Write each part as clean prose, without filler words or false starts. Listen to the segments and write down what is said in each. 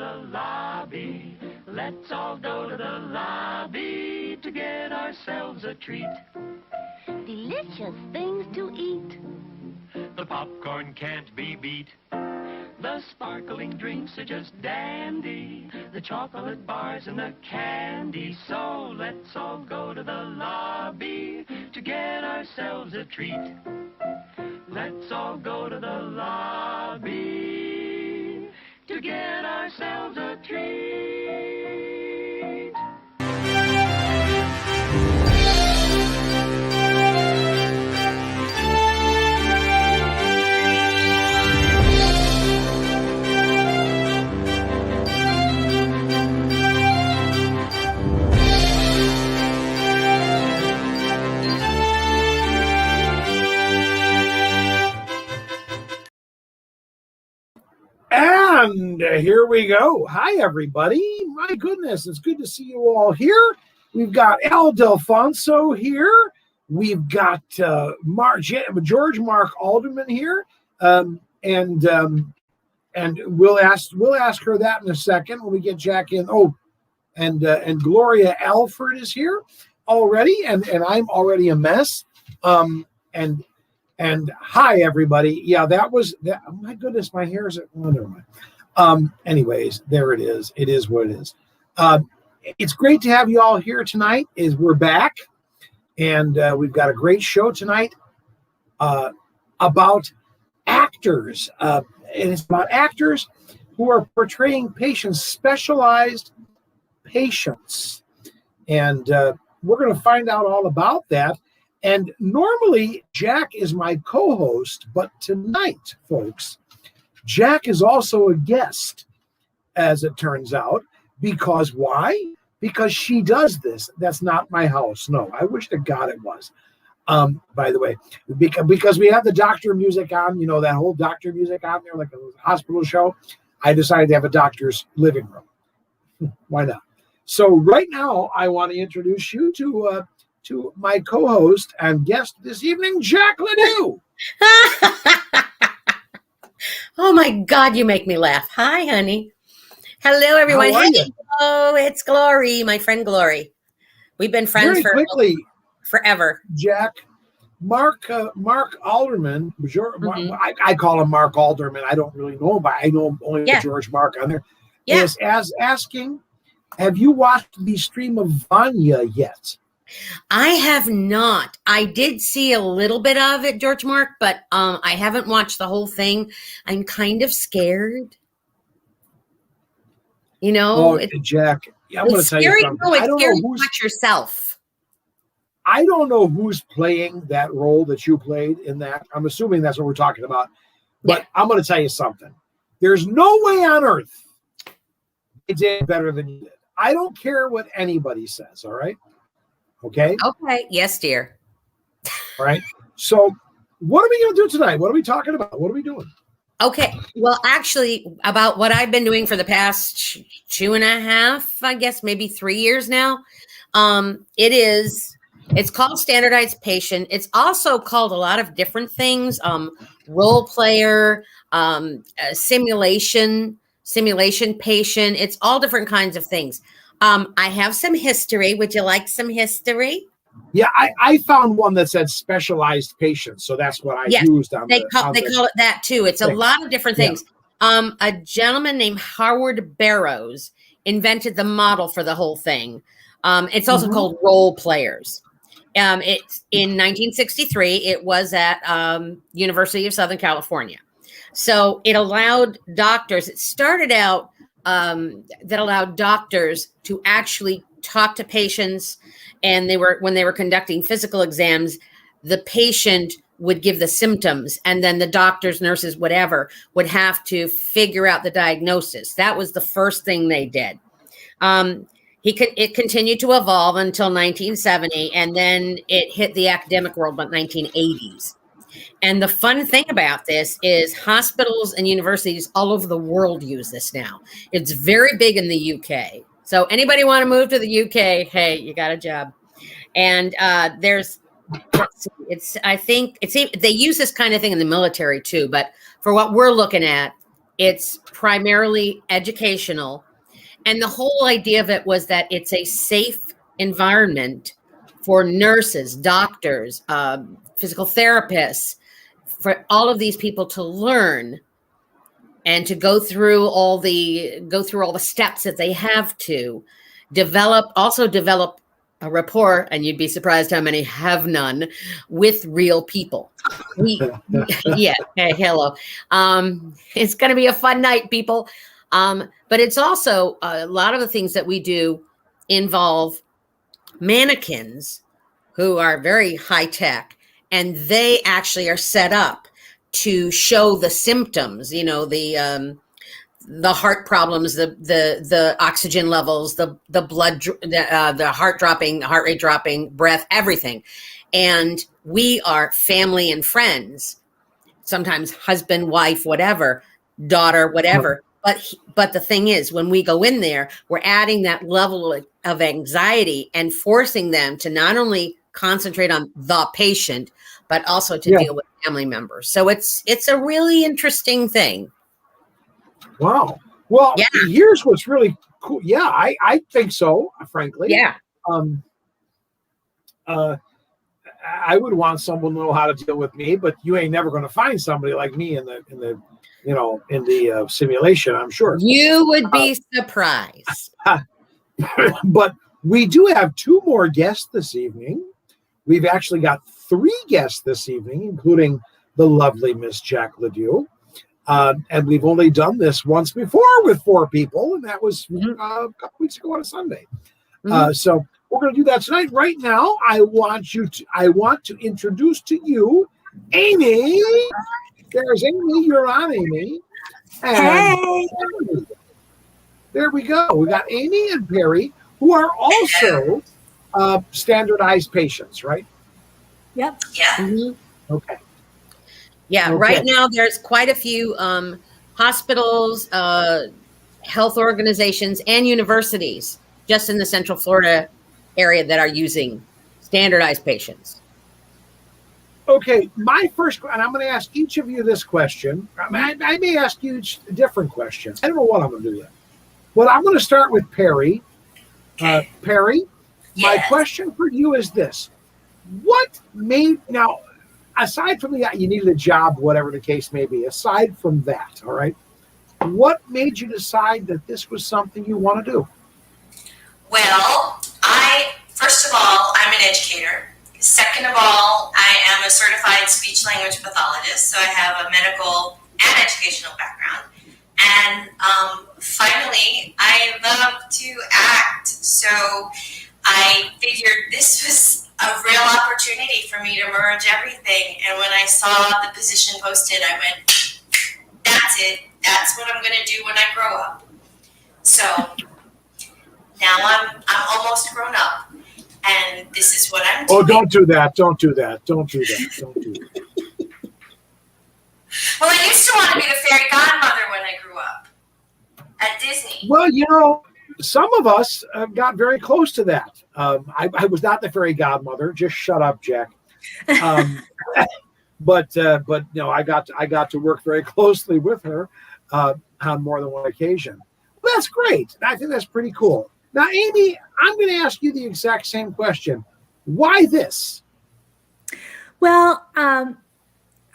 the lobby. Let's all go to the lobby to get ourselves a treat. Delicious things to eat. The popcorn can't be beat. The sparkling drinks are just dandy. The chocolate bars and the candy. So let's all go to the lobby to get ourselves a treat. Let's all go to the lobby to get ourselves a treat. And here we go. Hi, everybody. My goodness, it's good to see you all here. We've got Al Delfonso here. We've got George Mark Alderman here, and we'll ask her that in a second when we get Jack in. Oh, and Gloria Alford is here already, and I'm already a mess. And hi, everybody. Yeah, that was that. Oh my goodness, my hair is. Oh, never mind. Anyways, there it is. It is what it is. It's great to have you all here tonight. We're back, and we've got a great show tonight about actors, and it's about actors who are portraying patients, specialized patients, and we're going to find out all about that. And normally, Jack is my co-host, but tonight, folks, Jack is also a guest, as it turns out. Because why? Because she does this. That's not my house. No, I wish to God it was. By the way, because we have the doctor music on, you know, that whole doctor music on there, like a hospital show, I decided to have a doctor's living room. Why not? So right now, I want to introduce you to my co-host and guest this evening, Jack Ledoux. Oh my God, you make me laugh. Hi, honey. Hello, everyone. How are you? Hello, it's Glory, my friend Glory. We've been friends forever. Jack, Mark Alderman, I call him Mark Alderman. I don't really know him, but I know only the George Mark on there. Yeah. Is asking, have you watched the stream of Vanya yet? I have not. I did see a little bit of it, George Mark, but I haven't watched the whole thing. I'm kind of scared. You know, Jack, I'm going to tell you something. No, it's scary to watch yourself. I don't know who's playing that role that you played in that. I'm assuming that's what we're talking about. But I'm going to tell you something. There's no way on earth it did better than you did. I don't care what anybody says, all right? Okay? Okay. Yes, dear. All right. So what are we going to do tonight? What are we talking about? What are we doing? Okay. Well, actually, about what I've been doing for the past 2.5, I guess, maybe 3 years now. It's called standardized patient. It's also called a lot of different things. Role player, simulation patient. It's all different kinds of things. I have some history. Would you like some history? Yeah, I found one that said specialized patients, so that's what I used on. They call it that too. It's a lot of different things. Yeah. A gentleman named Howard Barrows invented the model for the whole thing. It's also called role players. It's in 1963. It was at University of Southern California. So it allowed doctors. It started out that allowed doctors to actually talk to patients. And when they were conducting physical exams, the patient would give the symptoms, and then the doctors, nurses, whatever, would have to figure out the diagnosis. That was the first thing they did. It continued to evolve until 1970, and then it hit the academic world by 1980s. And the fun thing about this is hospitals and universities all over the world use this now. It's very big in the UK. So anybody want to move to the UK? Hey, you got a job. And they use this kind of thing in the military too. But for what we're looking at, It's primarily educational. And the whole idea of it was that it's a safe environment for nurses, doctors, physical therapists, for all of these people to learn and to go through all the steps that they have to develop a rapport, and you'd be surprised how many have none, with real people. Yeah, hey, hello. It's going to be a fun night, people. But it's also a lot of the things that we do involve mannequins who are very high tech, and they actually are set up to show the symptoms, the heart problems, the oxygen levels, the blood, the heart rate dropping, breath, everything. And we are family and friends, sometimes husband, wife, whatever, daughter, whatever. But the thing is, when we go in there, we're adding that level of anxiety and forcing them to not only concentrate on the patient, but also to deal with family members. So it's a really interesting thing. Wow. Well, here's what's really cool. Yeah, I think so, frankly. Yeah. I would want someone to know how to deal with me, but you ain't never going to find somebody like me in the simulation, I'm sure. You would be surprised. But we do have 2 more guests this evening. We've actually got 3 guests this evening, including the lovely Miss Jack Ledoux. And we've only done this once before with 4 people, and that was a couple weeks ago on a Sunday. So we're going to do that tonight. Right now, I want to introduce to you Amy. There's Amy. You're on, Amy. And hey. There we go. We got Amy and Perry, who are also standardized patients, right? Yep. Yeah. Mm-hmm. Okay. Yeah. Okay. Right now, there's quite a few hospitals, health organizations, and universities just in the Central Florida area that are using standardized patients. Okay, my first, and I'm going to ask each of you this question. I may ask you each a different question. I don't know what I'm going to do yet. Well, I'm going to start with Perry. Perry, my question for you is this. What made, now, aside from the, you needed a job, whatever the case may be, aside from that, all right, what made you decide that this was something you want to do? Well, first of all, I'm an educator. Second of all, I am a certified speech language pathologist, so I have a medical and educational background. And finally, I love to act, so I figured this was a real opportunity for me to merge everything. And when I saw the position posted, I went, that's it. That's what I'm going to do when I grow up. So now I'm almost grown up, and this is what I'm doing. Oh, don't do that. Don't do that. Don't do that. Don't do that. Well, I used to want to be the fairy godmother when I grew up at Disney. Well, you know, some of us got very close to that. I was not the fairy godmother. Just shut up, Jack. But no, I got to work very closely with her on more than one occasion. Well, that's great. I think that's pretty cool. Now, Amy, I'm going to ask you the exact same question. Why this? Well,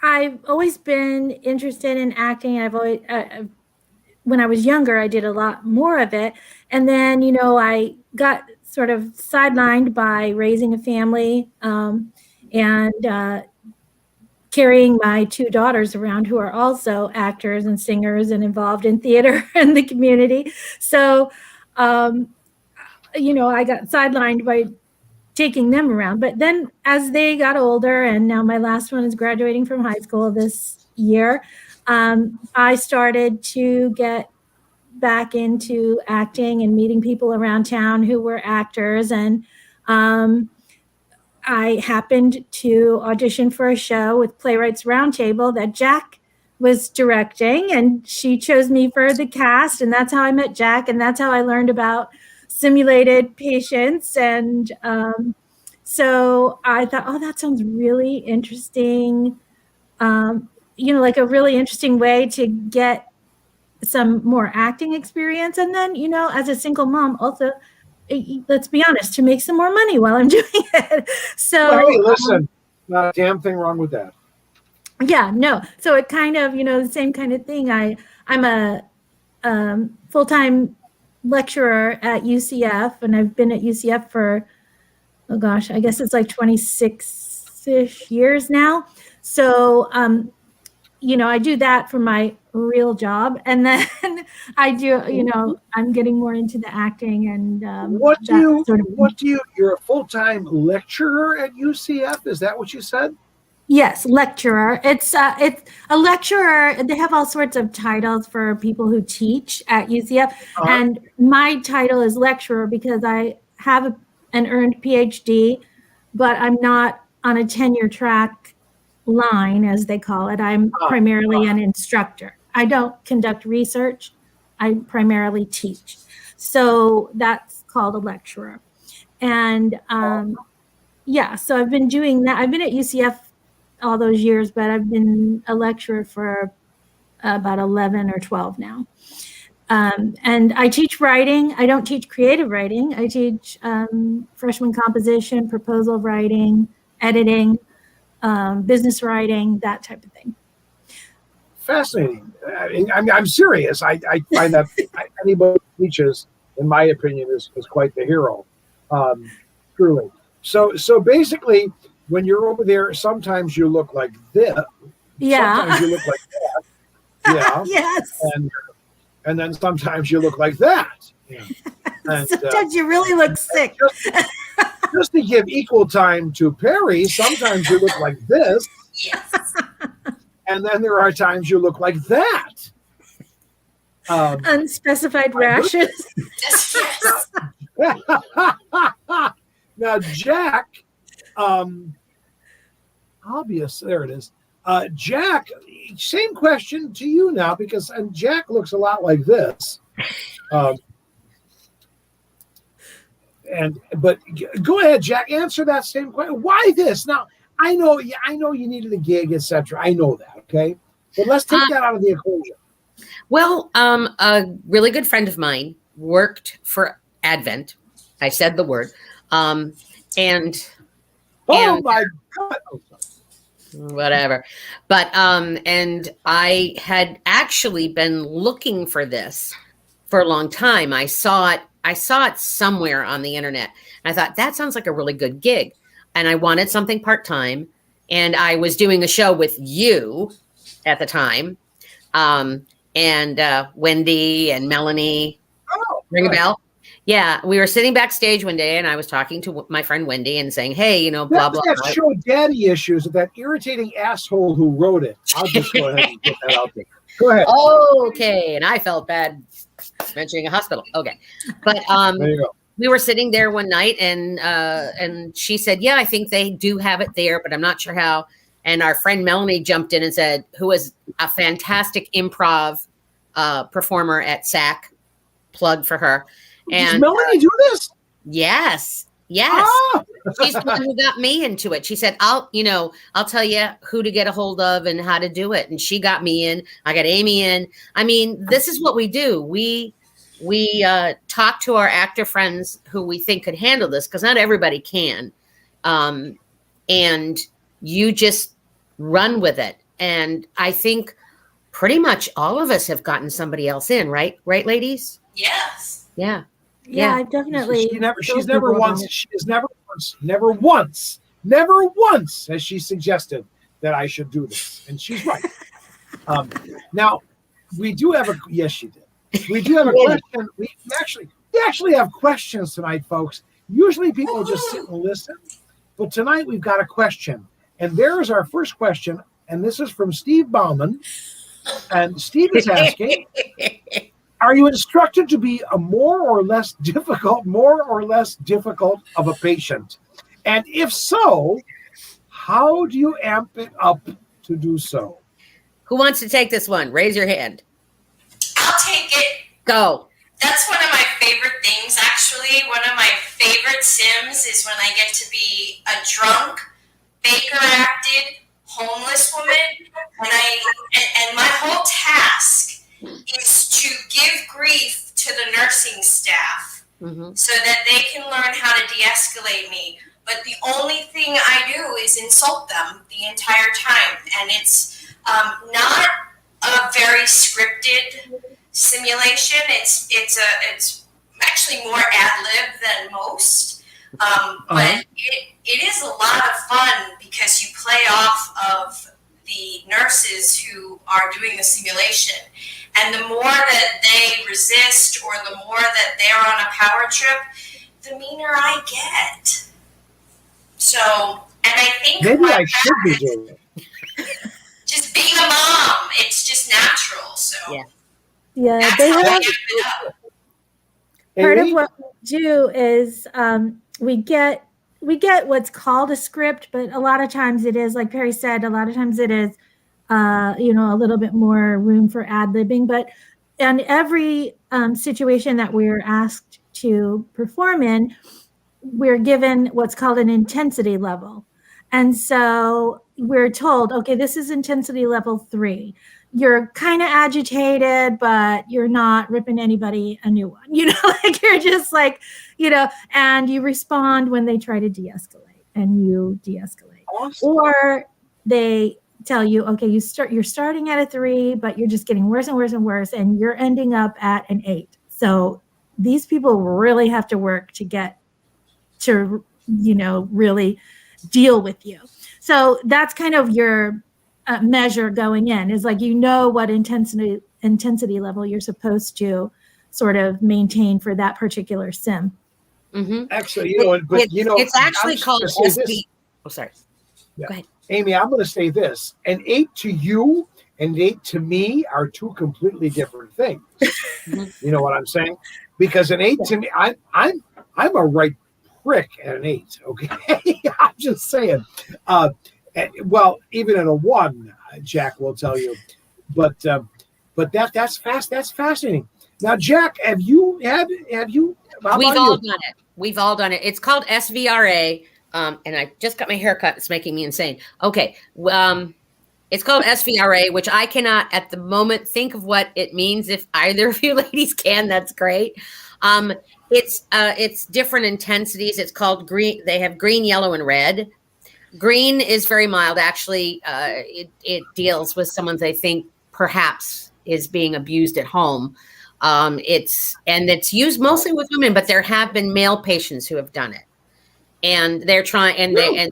I've always been interested in acting. I've always, when I was younger, I did a lot more of it. And then, you know, I got sort of sidelined by raising a family and carrying my 2 daughters around who are also actors and singers and involved in theater in the community. So, you know, I got sidelined by taking them around. But then as they got older, and now my last one is graduating from high school this year, I started to get back into acting and meeting people around town who were actors. And I happened to audition for a show with Playwrights Roundtable that Jack was directing, and she chose me for the cast, and that's how I met Jack, and that's how I learned about simulated patients. And so I thought, oh, that sounds really interesting. You know, like a really interesting way to get some more acting experience. And then, as a single mom, also, let's be honest, to make some more money while I'm doing it. So, well, hey, listen, not a damn thing wrong with that. Yeah, no. So it kind of, the same kind of thing. I'm a full-time lecturer at UCF, and I've been at UCF for, oh gosh, I guess it's like 26-ish years now. So, I do that for my real job, and then I do, I'm getting more into the acting and you're a full-time lecturer at UCF? Is that what you said? Yes, lecturer. It's a lecturer. They have all sorts of titles for people who teach at UCF, and my title is lecturer because I have an earned PhD, but I'm not on a tenure track line, as they call it. I'm primarily an instructor. I don't conduct research. I primarily teach. So that's called a lecturer. And so I've been doing that. I've been at UCF all those years, but I've been a lecturer for about 11 or 12 now. And I teach writing. I don't teach creative writing. I teach freshman composition, proposal writing, editing, business writing, that type of thing. Fascinating. I'm serious. I find that anybody who teaches, in my opinion, is quite the hero. Truly. So basically, when you're over there, sometimes you look like this. Yeah. Sometimes you look like that. Yeah. Yes. And then sometimes you look like that. Yeah. And, sometimes you really look sick. Just to give equal time to Perry, sometimes you look like this. Yes. And then there are times you look like that. Unspecified rashes. Yes. Now, Jack, obvious, there it is. Jack, same question to you now, because Jack looks a lot like this. But go ahead, Jack, answer that same question. Why this? Now, I know you needed a gig, etc. I know that, okay? But let's take that out of the equation. Well, a really good friend of mine worked for Advent. I said the word. My God. Oh, whatever. But and I had actually been looking for this for a long time. I saw it somewhere on the internet. And I thought that sounds like a really good gig. And I wanted something part-time. And I was doing a show with you at the time. And Wendy and Melanie. Oh, ring a bell? Yeah, we were sitting backstage one day, and I was talking to my friend Wendy and saying, "Hey, blah blah." That show Daddy Issues of that irritating asshole who wrote it. I'll just go ahead and get that out there. Go ahead. Okay, and I felt bad mentioning a hospital. Okay, but there you go. We were sitting there one night, and she said, "Yeah, I think they do have it there, but I'm not sure how." And our friend Melanie jumped in and said, "Who is a fantastic improv performer at SAC? Plug for her." And does Melanie do this? Yes. Oh. She's the one who got me into it. She said, I'll tell you who to get a hold of and how to do it. And she got me in. I got Amy in. I mean, this is what we do. We talk to our actor friends who we think could handle this, because not everybody can. And you just run with it. And I think pretty much all of us have gotten somebody else in, right? Right, ladies? Yes. Yeah. Yeah, I definitely. She's never once has she suggested that I should do this, and she's right. Now, we do have yes, she did. We do have a question. We actually have questions tonight, folks. Usually people just sit and listen, but tonight we've got a question, and there's our first question, and this is from Steve Bauman, and Steve is asking. Are you instructed to be a more or less difficult of a patient? And if so, how do you amp it up to do so? Who wants to take this one? Raise your hand. I'll take it. Go. That's one of my favorite things, actually. One of my favorite Sims is when I get to be a drunk, Baker-acted, homeless woman, and my whole task is to give grief to the nursing staff Mm-hmm. so that they can learn how to de-escalate me. But the only thing I do is insult them the entire time. And it's not a very scripted simulation. It's actually more ad-lib than most. But it is a lot of fun because you play off of the nurses who are doing the simulation. And the more that they resist or the more that they're on a power trip, the meaner I get. So, and I think maybe I should be doing it. Just being a mom, it's just natural. So Yeah, that's they how have we amp it up. part of Amy? what we do is we get what's called a script, but a lot of times it is, like Perry said, a lot of times it is a little bit more room for ad-libbing. But in every situation that we're asked to perform in, we're given what's called an intensity level. And so we're told, okay, this is intensity level 3. You're kind of agitated, but you're not ripping anybody a new one. Like you're just like, and you respond when they try to de-escalate, and you de-escalate. Awesome. Or they tell you, okay, you're starting at a 3, but you're just getting worse and worse and worse, and you're ending up at an 8. So these people really have to work to get to, really deal with you. So that's kind of your measure going in, is like, what intensity level you're supposed to sort of maintain for that particular sim. Mm-hmm. Actually, it's actually called SP. Oh, sorry. Yeah. Go ahead. Amy, I'm going to say this: an 8 to you and an 8 to me are two completely different things. You know what I'm saying? Because an 8 to me, I'm a right prick at an 8. Okay, I'm just saying. Well, even at a 1, Jack will tell you. But that's fascinating. Now, Jack, have you? We've all done it. We've all done it. It's called SVRA. And I just got my hair cut. It's making me insane. Okay. It's called SVRA, which I cannot at the moment think of what it means. If either of you ladies can, that's great. It's different intensities. It's called green. They have green, yellow, and red. Green is very mild. Actually, it deals with someone they think perhaps is being abused at home. It's used mostly with women, but there have been male patients who have done it. And they're trying, and they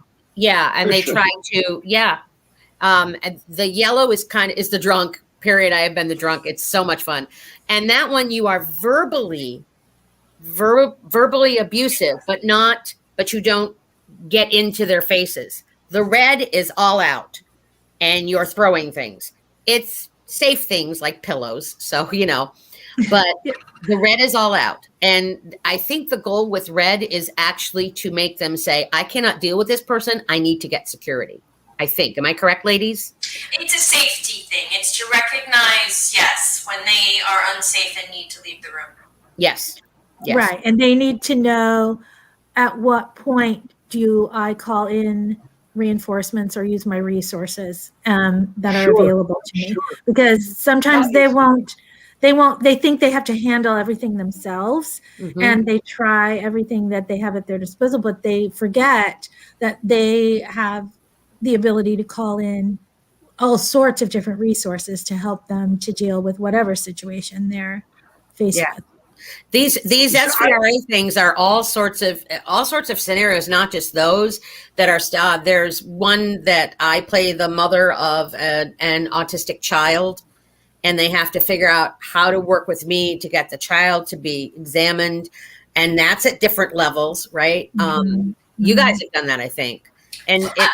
try to, and the yellow is is the drunk period. I have been the drunk. It's so much fun. And that one, you are verbally abusive, but you don't get into their faces. The red is all out and you're throwing things. It's safe things like pillows. So, but the red is all out. And I think the goal with red is actually to make them say, I cannot deal with this person. I need to get security. I think. Am I correct, ladies? It's a safety thing. It's to recognize, when they are unsafe and need to leave the room. Yes. Right. And they need to know at what point do I call in reinforcements or use my resources that are available to me. Because sometimes they think they have to handle everything themselves, and they try everything that they have at their disposal, but they forget that they have the ability to call in all sorts of different resources to help them to deal with whatever situation they're faced with. These SVRA things are all sorts of scenarios, not just those that are. There's one that I play the mother of an autistic child, and they have to figure out how to work with me to get the child to be examined, and that's at different levels, right? You guys have done that, I think, and I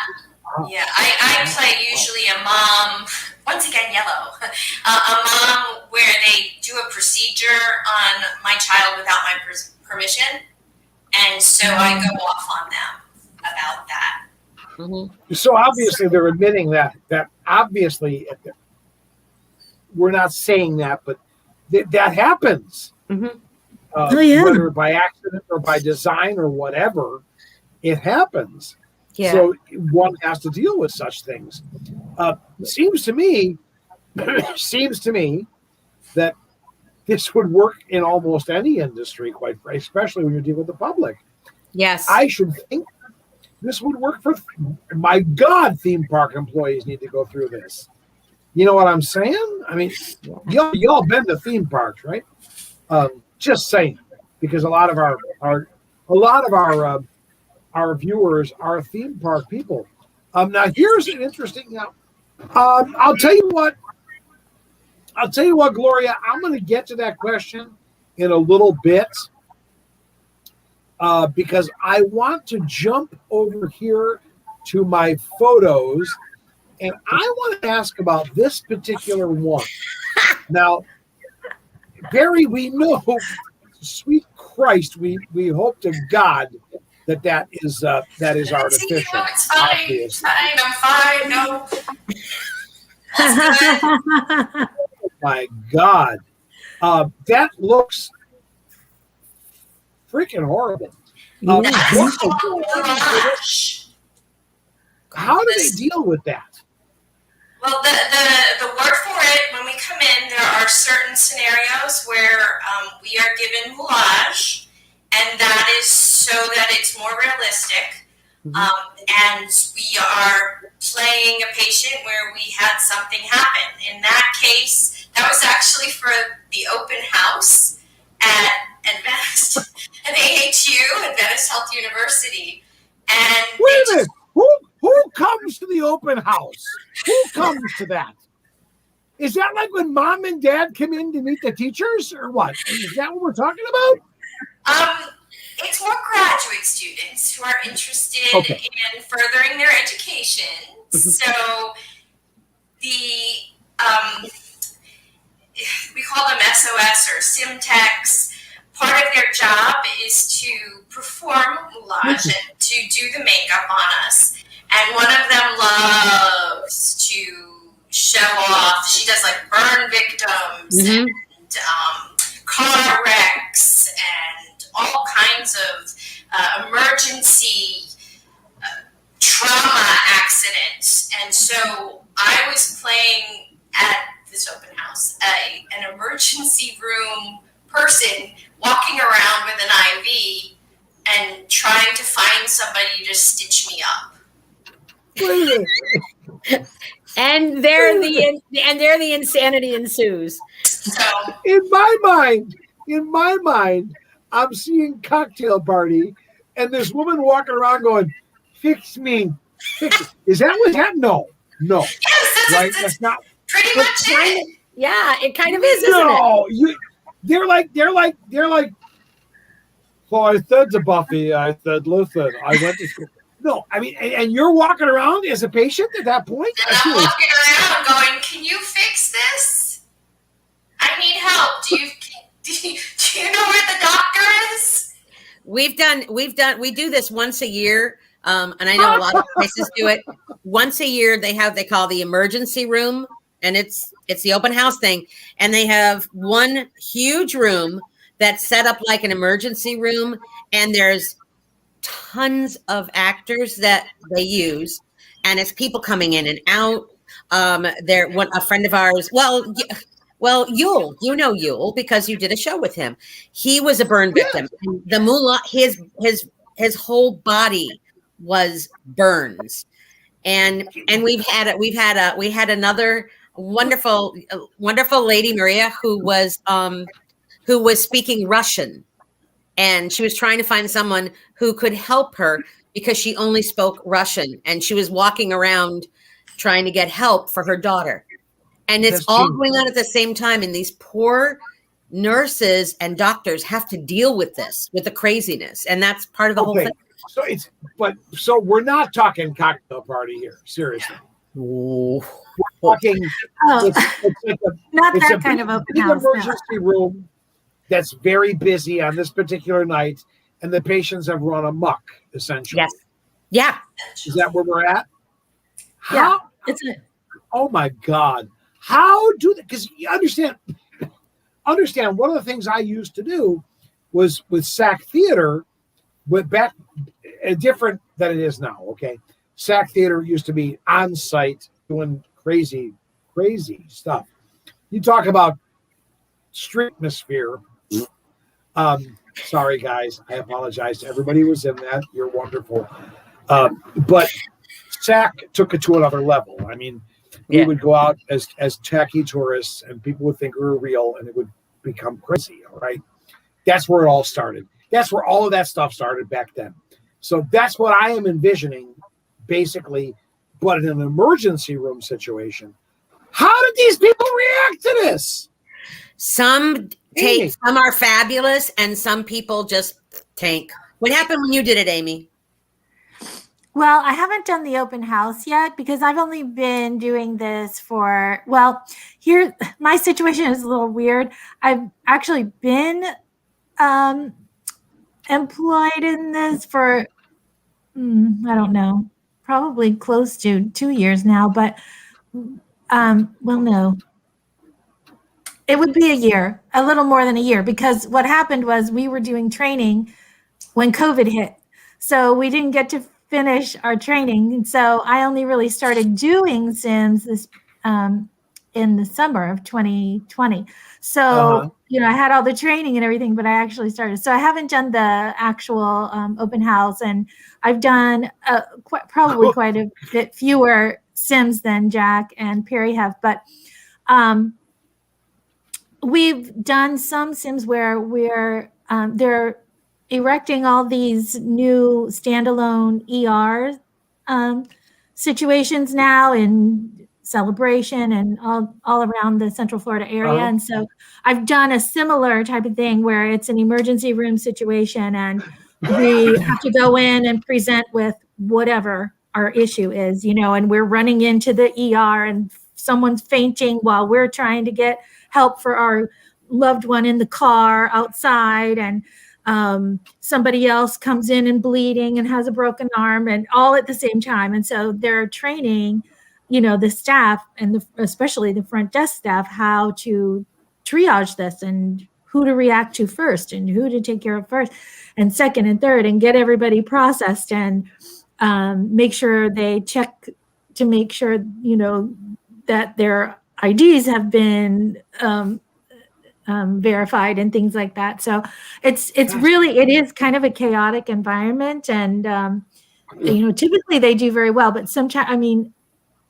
play usually a mom. Once again, yellow. A mom where they do a procedure on my child without my permission, and so I go off on them about that. So obviously they're admitting that obviously we're not saying that, but that happens. Whether by accident or by design or whatever, it happens. Yeah. So one has to deal with such things. Seems to me that this would work in almost any industry, quite frankly, especially when you're dealing with the public. Yes. I should think this would work for, my God, theme park employees need to go through this. You know what I'm saying? I mean, y'all been to theme parks, right? Just saying, because a lot of our viewers are theme park people. Now here's an interesting. I'll tell you what, Gloria. I'm going to get to that question in a little bit because I want to jump over here to my photos, and I want to ask about this particular one. Now, Barry, we know, sweet Christ, we hope to God that is artificial. It's fine. It's fine. I'm fine. No. Oh my God, that looks freaking horrible. How do they deal with that? Well, the word for it, when we come in, there are certain scenarios where we are given moulage, and that is so that it's more realistic. And we are playing a patient where we had something happen. In that case, that was actually for the open house at AHU, Adventist Health University. And wait a minute, who comes to the open house? Who comes to that? Is that like when mom and dad come in to meet the teachers, or what? Is that what we're talking about? It's more graduate students who are interested in furthering their education. So we call them SOS or SimTechs. Part of their job is to perform moulage and to do the makeup on us. And one of them loves to show off. She does like burn victims and car wrecks and all kinds of emergency trauma accidents. And so I was playing at this open house, an emergency room person walking around with an IV and trying to find somebody to stitch me up. And there the insanity ensues. So in my mind, I'm seeing Cocktail Party, and this woman walking around going, "Fix me, fix me." Is that what happened? No. yes, Right? That's not pretty much it. Yeah, it kind of is, isn't it? They're like. So I said to Buffy, I said, "Listen, I went to school." No, I mean, and you're walking around as a patient at that point? And I'm walking around going, "Can you fix this? I need help. Do you know where the doctor is?" We do this once a year. And I know a lot of places do it once a year. They call the emergency room, and it's the open house thing. And they have one huge room that's set up like an emergency room. And there's tons of actors that they use, and it's people coming in and out. A friend of ours, well, Yule, you know Yule because you did a show with him. He was a burn victim. The moolah, his whole body was burns, and we had another wonderful lady, Maria, who was speaking Russian. And she was trying to find someone who could help her because she only spoke Russian, and she was walking around trying to get help for her daughter. And it's all going on at the same time. And these poor nurses and doctors have to deal with this, with the craziness. And that's part of the whole thing. So we're not talking Cocktail Party here. Seriously. We're talking, not that kind of open house. Emergency room that's very busy on this particular night, and the patients have run amok, essentially. Yes. Yeah. Is that where we're at? Yeah. Oh my God. How do they, because you understand, one of the things I used to do was with SAC Theater, back different than it is now, okay? SAC Theater used to be on site doing crazy stuff. You talk about streetmosphere. Sorry, guys. I apologize to everybody who was in that. You're wonderful. But SAC took it to another level. I mean, we would go out as tacky tourists, and people would think we were real, and it would become crazy. All right. That's where it all started. That's where all of that stuff started back then. So that's what I am envisioning, basically, but in an emergency room situation. How did these people react to this? Some are fabulous, and some people just tank. What happened when you did it, Amy? Well, I haven't done the open house yet because I've only been doing this for, here, my situation is a little weird. I've actually been employed in this for, I don't know, probably close to 2 years now, but, no. It would be a year, a little more than a year, because what happened was we were doing training when COVID hit. So we didn't get to finish our training. And so I only really started doing Sims in the summer of 2020. So, I had all the training and everything, but I actually started. So I haven't done the actual open house, and I've done probably quite a bit fewer Sims than Jack and Perry have. But we've done some Sims where they're erecting all these new standalone ER situations now in Celebration and all around the Central Florida area. And so I've done a similar type of thing where it's an emergency room situation, and we have to go in and present with whatever our issue is, and we're running into the ER and someone's fainting while we're trying to get help for our loved one in the car outside, and somebody else comes in and bleeding and has a broken arm, and all at the same time. And so they're training, the staff and especially the front desk staff how to triage this and who to react to first and who to take care of first and second and third, and get everybody processed, and make sure they check to make sure, that their IDs have been verified and things like that. So it is kind of a chaotic environment, and typically they do very well, but sometimes,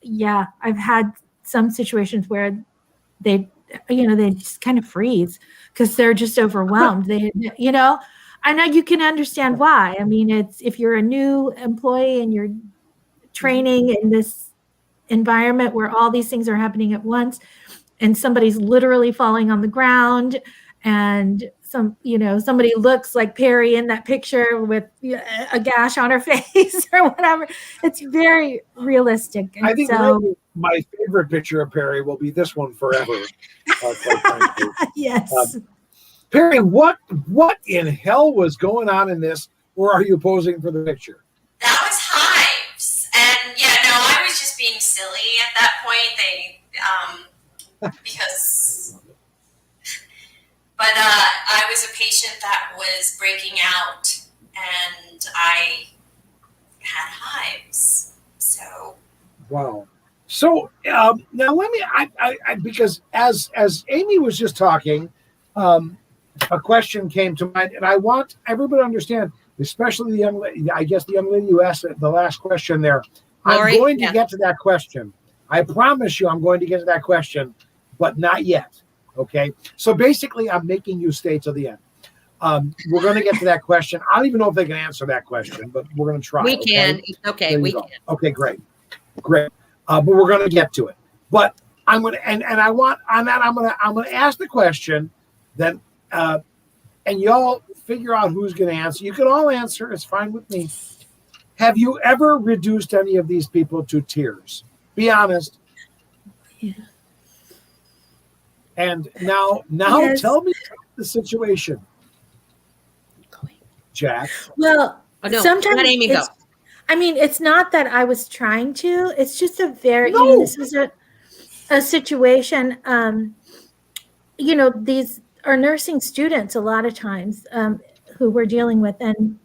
I've had some situations where they just kind of freeze because they're just overwhelmed. I know you can understand why. It's, if you're a new employee and you're training in this environment where all these things are happening at once, and somebody's literally falling on the ground, and somebody looks like Perry in that picture with a gash on her face or whatever. It's very realistic. And I think maybe my favorite picture of Perry will be this one forever. Yes. Perry, what in hell was going on in this, or are you posing for the picture? That was hives. And I was just being silly at that point. But I was a patient that was breaking out, and I had hives. So. Wow. So now let me, because as Amy was just talking, a question came to mind, and I want everybody to understand, especially the young lady, I guess the young lady who asked the last question there. I'm going to get to that question. I promise you I'm going to get to that question, but not yet. Okay. So basically I'm making you stay to the end. We're going to get to that question. I don't even know if they can answer that question, but we're going to try. We can. Okay. We can. Okay, great. But we're going to get to it. But I'm going to, and I want on that, I'm going to ask the question then, and y'all figure out who's going to answer. You can all answer. It's fine with me. Have you ever reduced any of these people to tears? Be honest. Yeah. And now yes. Tell me the situation, Jack. Well, sometimes let Amy go. It's not that I was trying to. It's just a very, this is a situation. These are nursing students a lot of times who we're dealing with, and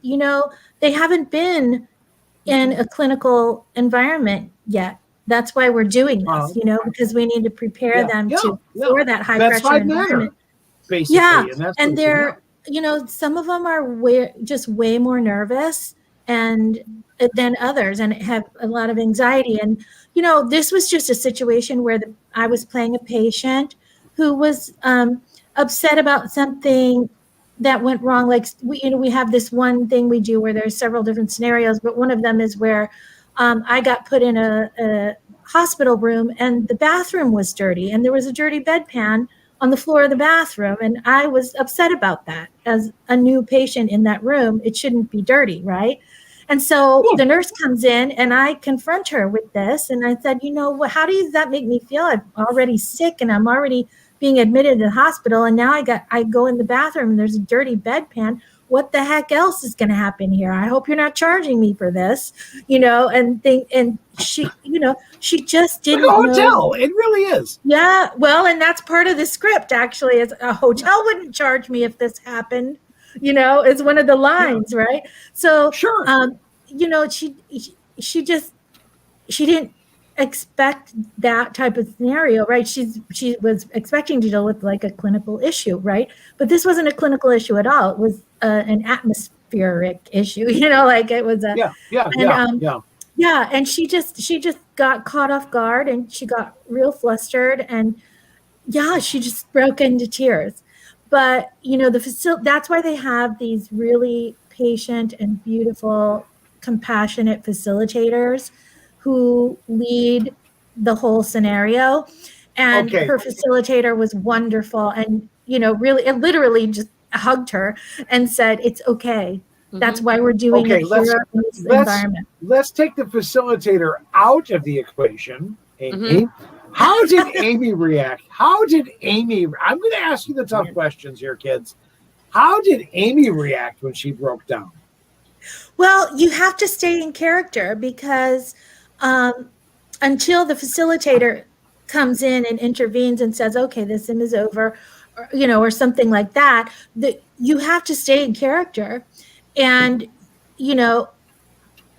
they haven't been in a clinical environment yet. That's why we're doing this, because we need to prepare them for that high pressure environment. basically. Yeah, And that's and they're, some of them are way more nervous and than others, and have a lot of anxiety. And this was just a situation where I was playing a patient who was upset about something that went wrong. Like we have this one thing we do where there's several different scenarios, but one of them is where I got put in a hospital room and the bathroom was dirty and there was a dirty bedpan on the floor of the bathroom. And I was upset about that. As a new patient in that room, it shouldn't be dirty, right? And so the nurse comes in and I confront her with this. And I said, how does that make me feel? I'm already sick and I'm already being admitted to the hospital. And now I go in the bathroom and there's a dirty bedpan. What the heck else is going to happen here? I hope you're not charging me for this, and she, she just didn't like a hotel. know. It really is. Yeah. Well, and that's part of the script, actually, is a hotel wouldn't charge me if this happened, is one of the lines, right? So, sure. She didn't expect that type of scenario, right? She was expecting to deal with like a clinical issue, right? But this wasn't a clinical issue at all. It was an atmospheric issue, like it was and she just got caught off guard and she got real flustered and she just broke into tears. But that's why they have these really patient and beautiful, compassionate facilitators who lead the whole scenario. And her facilitator was wonderful and really, it literally just hugged her and said, it's okay. That's why we're doing it here in this environment. Let's take the facilitator out of the equation, Amy. How did Amy react? I'm going to ask you the tough questions here, kids. How did Amy react when she broke down? Well, you have to stay in character because until the facilitator comes in and intervenes and says, okay, this sim is over, or something like that, you have to stay in character. And,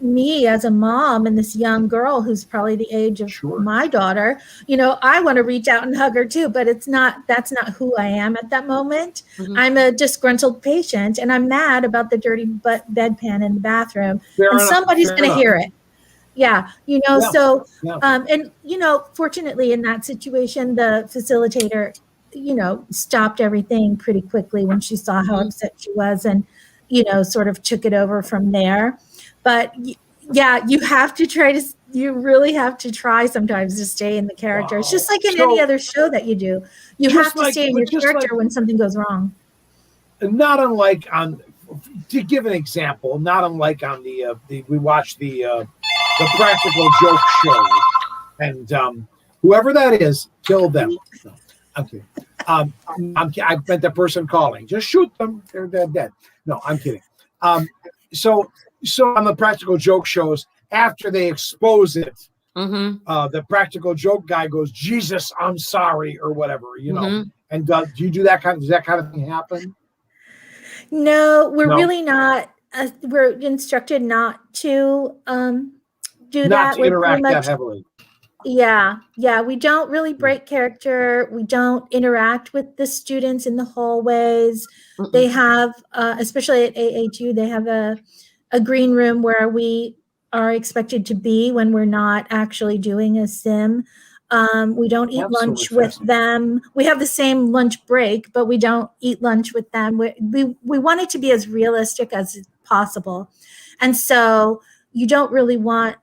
me as a mom and this young girl who's probably the age of my daughter, I want to reach out and hug her too, but that's not who I am at that moment. I'm a disgruntled patient and I'm mad about the dirty bedpan in the bathroom. Somebody's going to hear it. Yeah. Fortunately in that situation, the facilitator, stopped everything pretty quickly when she saw how upset she was and, sort of took it over from there. But you have to you really have to try sometimes to stay in the character. Wow. It's just like in any other show that you do. You have to stay in your character when something goes wrong. Not unlike to give an example, not unlike on we watched the Practical Joke show, and whoever that is, kill them. No, okay. I meant the person calling. Just shoot them. They're dead. No, I'm kidding. So on the Practical Joke shows, after they expose it, the Practical Joke guy goes, "Jesus, I'm sorry," or whatever, And do you do that does that kind of thing happen? No, we're really not. We're instructed not to do that. Not to interact that heavily. Yeah. We don't really break character. We don't interact with the students in the hallways. They have, especially at AAU, they have a green room where we are expected to be when we're not actually doing a sim. We don't eat lunch with them. We have the same lunch break, but we don't eat lunch with them. We want it to be as realistic as possible. And so you don't really want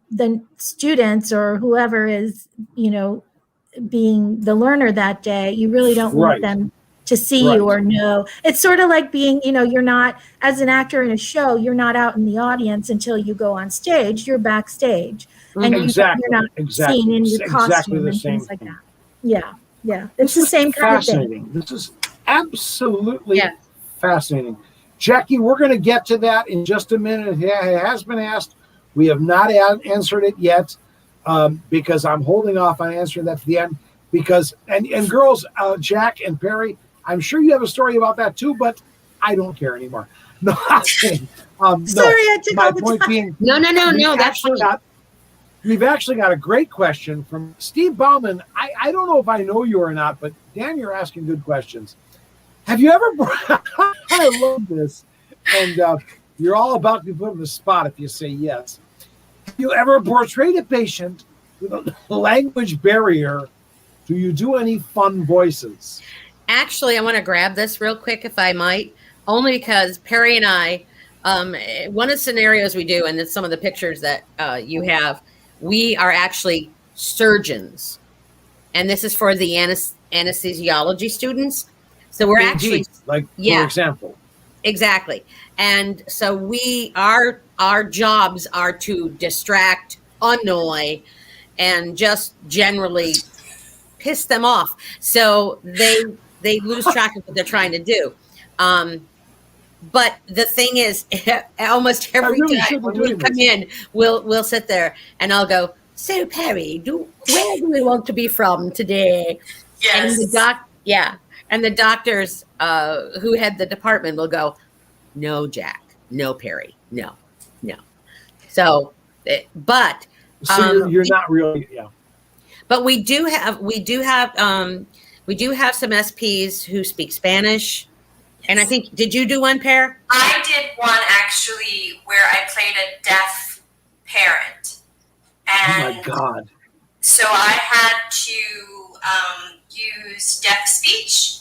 the students or whoever is, being the learner that day, you really don't want them to see you or know. It's sort of like being, you're not, as an actor in a show, you're not out in the audience until you go on stage. You're backstage. And you're not seen in your costume and things like that. Yeah. It's the same kind of thing. This is absolutely fascinating. Jackie, we're going to get to that in just a minute. It has been asked. We have not answered it yet because I'm holding off on answering that to the end. Because and girls, Jack and Perry, I'm sure you have a story about that too, but I don't care anymore. No, sorry, I took my all the point time. being, No, that's funny. We've actually got a great question from Steve Bauman. I don't know if I know you or not, but Dan, you're asking good questions. Have you ever? I love this, and you're all about to be put on the spot if you say yes. Have you ever portrayed a patient with a language barrier? Do you do any fun voices? Actually, I want to grab this real quick, if I might, only because Perry and I, one of the scenarios we do, and it's some of the pictures that you have, we are actually surgeons, and this is for the anesthesiology students. So we're actually, for example. Exactly. And so our jobs are to distract, annoy, and just generally piss them off. So they lose track of what they're trying to do. But the thing is, almost every time when we come in, we'll sit there and I'll go, "So Perry, where do we want to be from today?" Yes. And the doctors who head the department will go, "No, Jack, no, Perry, no." So, but you're not really, yeah. But we do have some SPs who speak Spanish. And I think, did you do one, Per? I did one actually where I played a deaf parent. And oh my God. So I had to use deaf speech,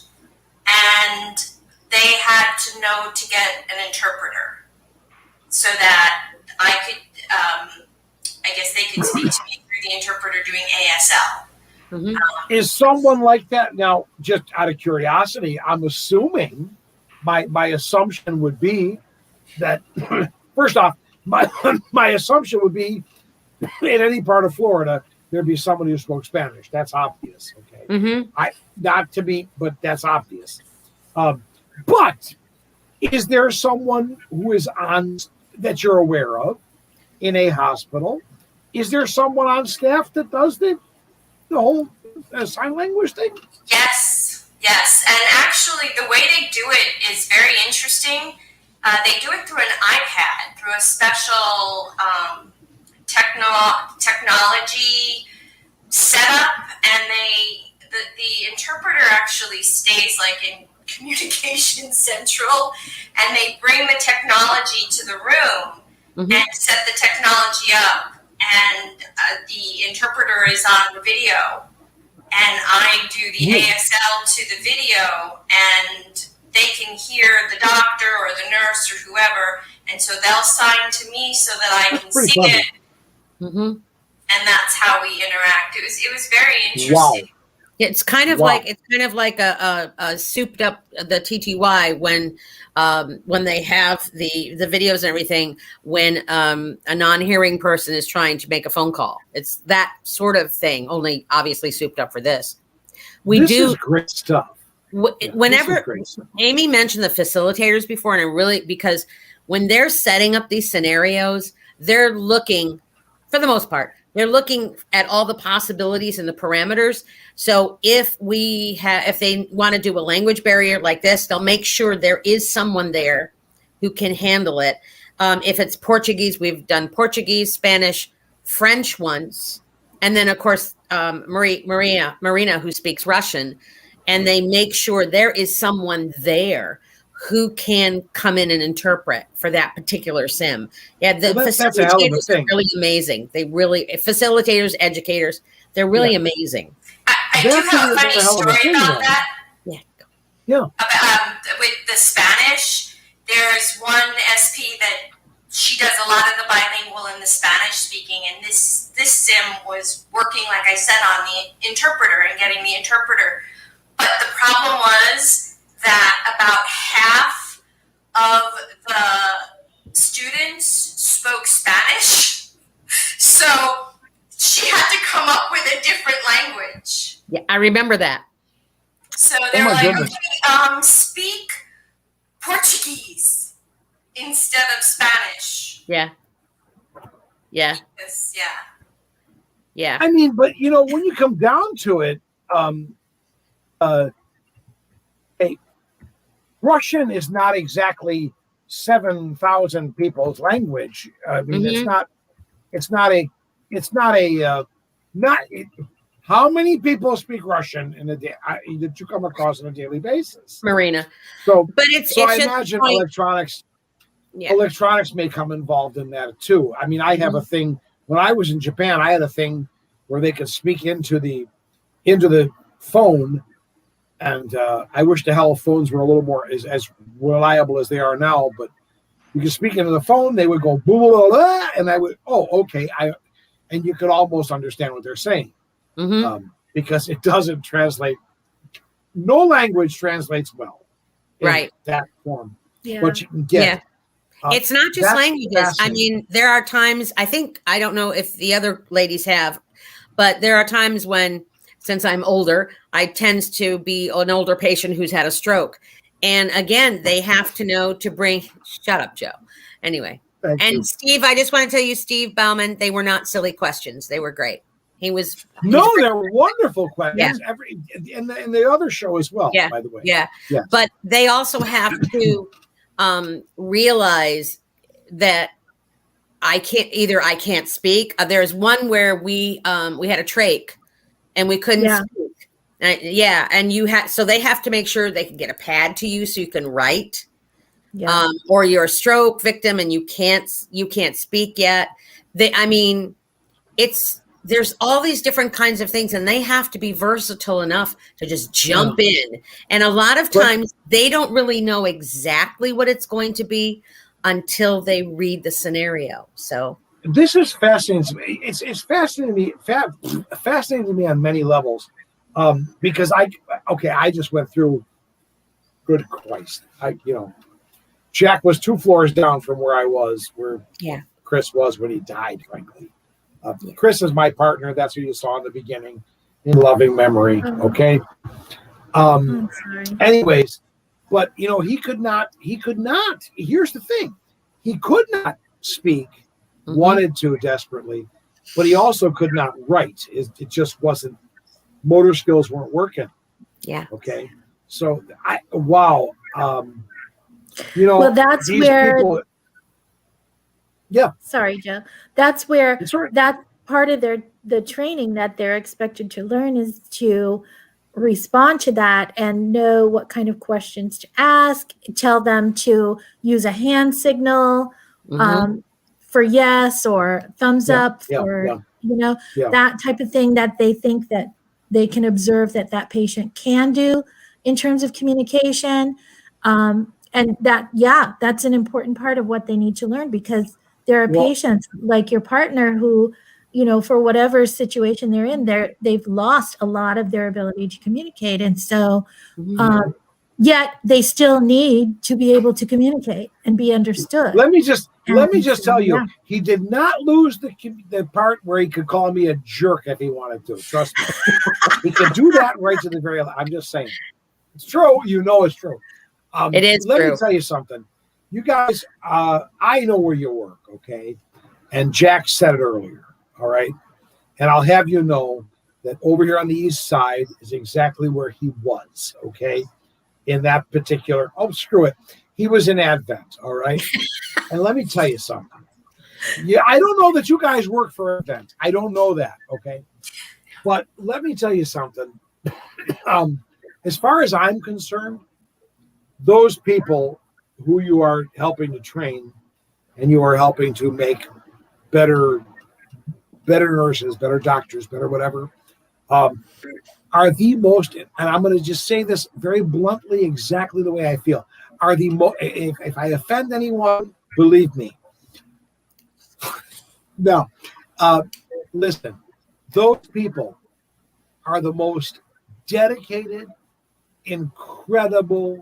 and they had to know to get an interpreter so that I could, I guess they could speak to me through the interpreter doing ASL. Mm-hmm. Is someone like that now? Just out of curiosity, I'm assuming my assumption would be that first off, my assumption would be in any part of Florida there'd be somebody who spoke Spanish. That's obvious. Okay, Mm-hmm. but that's obvious. But is there someone who is on that you're aware of in a hospital? Is there someone on staff that does the whole sign language thing? Yes. And actually, the way they do it is very interesting. They do it through an iPad, through a special technology setup, and the interpreter actually stays like in Communication Central, and they bring the technology to the room and set the technology up, and the interpreter is on the video, and I do the ASL to the video, and they can hear the doctor or the nurse or whoever, and so they'll sign to me so that I can see it, and that's how we interact. It was very interesting. Wow. It's kind of like a souped up the TTY when they have the videos and everything when a non-hearing person is trying to make a phone call. It's that sort of thing, only obviously souped up for this. This is great stuff. Whenever Amy mentioned the facilitators before, and because when they're setting up these scenarios, they're looking, for the most part, they're looking at all the possibilities and the parameters. So if they want to do a language barrier like this, they'll make sure there is someone there who can handle it. If it's Portuguese, we've done Portuguese, Spanish, French once, and then of course Marina, who speaks Russian, and they make sure there is someone there who can come in and interpret for that particular sim. Yeah, the facilitators are really amazing. Facilitators, educators, they're really amazing. I do have a funny story about that. Yeah. With the Spanish, there's one SP that she does a lot of the bilingual and the Spanish speaking, and this sim was working, like I said, on the interpreter and getting the interpreter. But the problem was that about half of the students spoke Spanish, so she had to come up with a different language. Yeah, I remember that. So they're like, okay, speak Portuguese instead of Spanish. Yeah. Yeah. I mean, but when you come down to it, Russian is not exactly 7,000 people's language. I mean, How many people speak Russian in a day that you come across on a daily basis? Marina. So, But it's I just imagine like, electronics may come involved in that too. I mean, I have a thing when I was in Japan. I had a thing where they could speak into the phone, and I wish the hell phones were a little more as reliable as they are now. But you could speak into the phone, they would go blah, blah, blah, and I would okay, and you could almost understand what they're saying. Because it doesn't translate. No language translates well in that form. Yeah. But you can get. It's not just languages. I mean, there are times, I don't know if the other ladies have, but there are times when, since I'm older, I tend to be an older patient who's had a stroke. And again, they have to know to bring, shut up, Joe. Anyway. Thank you. Steve, I just want to tell you, Steve Bauman, they were not silly questions. They were great. They're wonderful questions. Yeah. In the other show as well, by the way. Yeah. Yes. But they also have to realize that I can't speak. There's one where we had a trach and we couldn't speak. And so they have to make sure they can get a pad to you so you can write. Yeah. Or you're a stroke victim and you can't speak yet. There's all these different kinds of things, and they have to be versatile enough to just jump in. And a lot of times they don't really know exactly what it's going to be until they read the scenario. So this is fascinating to me. It's fascinating to me on many levels, because I just went through. Good Christ, Jack was 2 floors down from where I was, where Chris was when he died. Frankly. Chris is my partner. That's who you saw in the beginning, in loving memory. Okay. Anyways, but he could not. Here's the thing: he could not speak, wanted to desperately, but he also could not write. It just wasn't. Motor skills weren't working. Yeah. Okay. So wow. Well, that's where. People, yeah. Sorry, Joe. That's where that's part of the training that they're expected to learn is to respond to that and know what kind of questions to ask. Tell them to use a hand signal for yes or thumbs up or that type of thing that they think that they can observe that patient can do in terms of communication. And that's an important part of what they need to learn, because there are patients like your partner who, for whatever situation they're in, they've lost a lot of their ability to communicate. And so, yet they still need to be able to communicate and be understood. Let me just tell you, he did not lose the part where he could call me a jerk if he wanted to. Trust me. He could do that right to the very end. I'm just saying. It's true. It's true. It is Let true. me tell you something. You guys, I know where you work, okay? And Jack said it earlier, all right? And I'll have you know that over here on the east side is exactly where he was, okay? In that particular, screw it. He was in Advent, all right? And let me tell you something. Yeah, I don't know that you guys work for Advent. I don't know that, okay? But let me tell you something. As far as I'm concerned, those people who you are helping to train and you are helping to make better nurses, better doctors, better whatever, are the most, and I'm going to just say this very bluntly, exactly the way I feel, are the most, if I offend anyone, believe me. No, listen, those people are the most dedicated, incredible,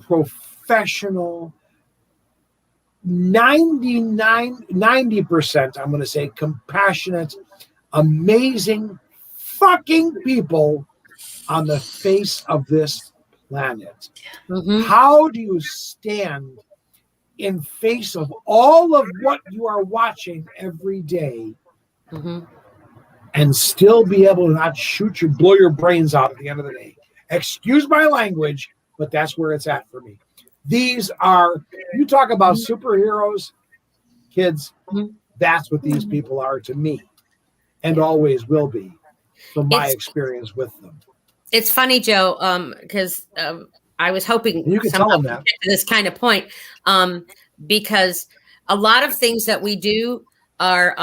professional, 90%, I'm going to say, compassionate, amazing fucking people on the face of this planet. How do you stand in face of all of what you are watching every day and still be able to not blow your brains out at the end of the day? Excuse my language, but that's where it's at for me. These are, you talk about superheroes, kids, that's what these people are to me and always will be. from my experience with them. It's funny, Joe, because I was hoping you can tell them that. to this kind of point, because a lot of things that we do are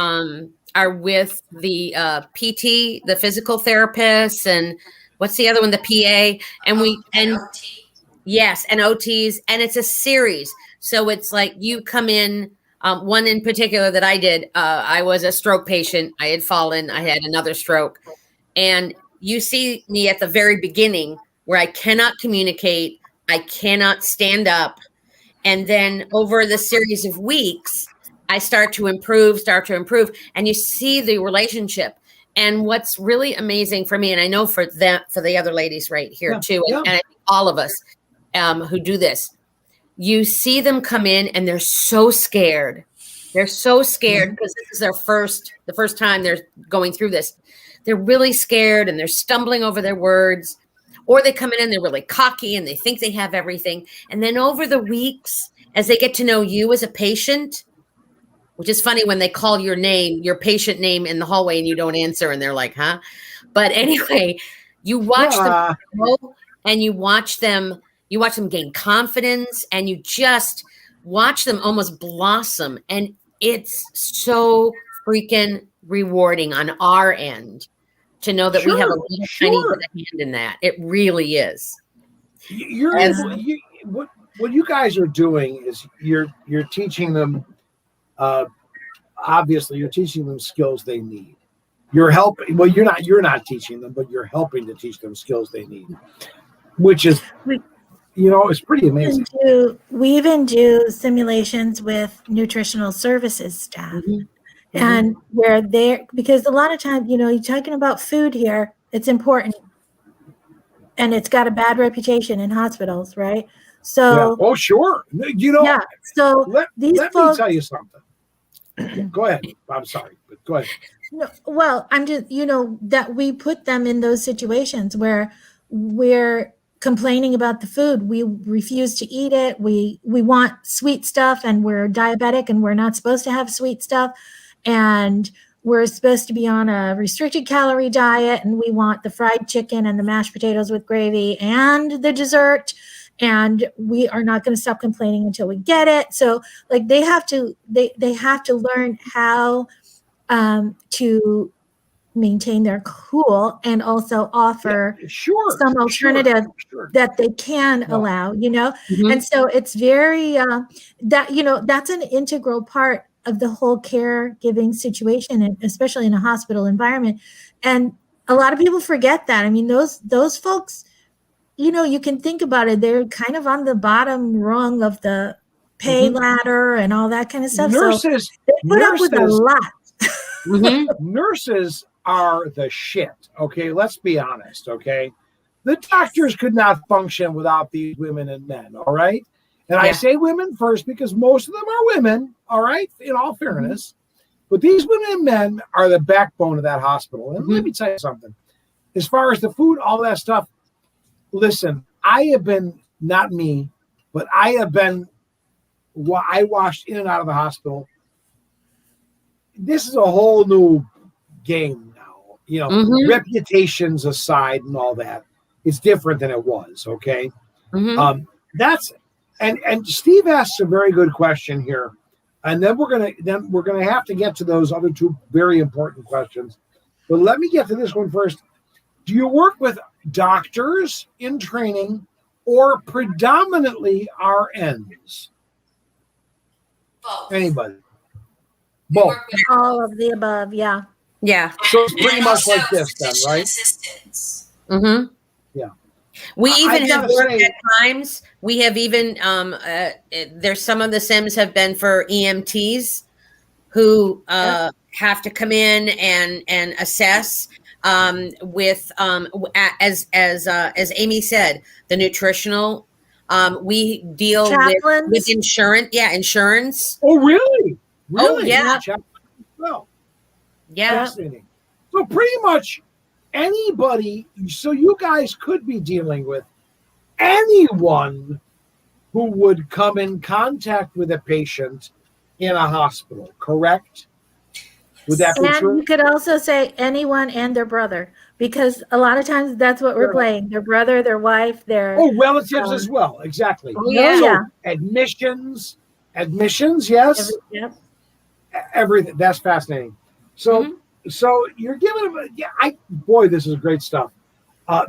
with the PT, the physical therapists, and what's the other one, the PA, and OT. Yes, and OTs, and it's a series. So it's like you come in. One in particular that I did, I was a stroke patient. I had fallen. I had another stroke. And you see me at the very beginning where I cannot communicate. I cannot stand up. And then over the series of weeks, I start to improve. And you see the relationship. And what's really amazing for me, and I know for the other ladies right here too, and I think all of us who do this, you see them come in and they're so scared. They're so scared because this is the first time they're going through this. They're really scared and they're stumbling over their words, or they come in and they're really cocky and they think they have everything. And then over the weeks, as they get to know you as a patient, which is funny when they call your name, your patient name in the hallway and you don't answer and they're like, huh? But anyway, you watch them grow and you watch them gain confidence, and you just watch them almost blossom. And it's so freaking rewarding on our end to know that we have a little tiny bit of hand in that. It really is. What you guys are doing is you're teaching them, obviously you're teaching them skills they need. You're helping, well, you're not teaching them, but you're helping to teach them skills they need, which is, it's pretty amazing. We even do simulations with nutritional services staff. And where because a lot of times, you're talking about food here, it's important. And it's got a bad reputation in hospitals, right? So, oh, sure. So let me tell you something. Go ahead. I'm sorry, but go ahead. No, well, I'm just, that we put them in those situations where we're complaining about the food. We refuse to eat it. We want sweet stuff, and we're diabetic and we're not supposed to have sweet stuff. And we're supposed to be on a restricted calorie diet, and we want the fried chicken and the mashed potatoes with gravy and the dessert. And we are not going to stop complaining until we get it. So like they have to learn how to maintain their cool and also offer some alternative that they can allow, And so it's very that's an integral part of the whole caregiving situation, and especially in a hospital environment. And a lot of people forget that. I mean, those folks, you can think about it. They're kind of on the bottom rung of the pay ladder and all that kind of stuff. Nurses, so they put up with a lot. Nurses are the shit. Okay, let's be honest. Okay, the doctors could not function without these women and men. All right, and I say women first because most of them are women. All right, in all fairness, but these women and men are the backbone of that hospital. And let me tell you something. As far as the food, all that stuff. Listen, I have been, not me, but I have been. I washed in and out of the hospital. This is a whole new game now, reputations aside and all that. It's different than it was. Okay. That's, and Steve asks a very good question here. And then we're going to have to get to those other two very important questions, but let me get to this one first. Do you work with doctors in training or predominantly RNs? Both. Anybody? Both. All of the above, yeah. Yeah. So it's pretty much like this then, right? Assistants. Yeah. We even have worked at times. We have even there's some of the sims have been for EMTs who have to come in and assess with as Amy said, the nutritional. We deal with insurance. Yeah, insurance. Oh, really? Oh, yeah. Well, yeah. Fascinating. So pretty much anybody. So you guys could be dealing with anyone who would come in contact with a patient in a hospital, correct? Would that be true? You could also say anyone and their brother, because a lot of times that's what we're playing. Their brother, their wife, their relatives as well. Exactly. Oh, yeah. So yeah. admissions, yes. Yep. Everything. That's fascinating. So so you're giving them. Boy, this is great stuff.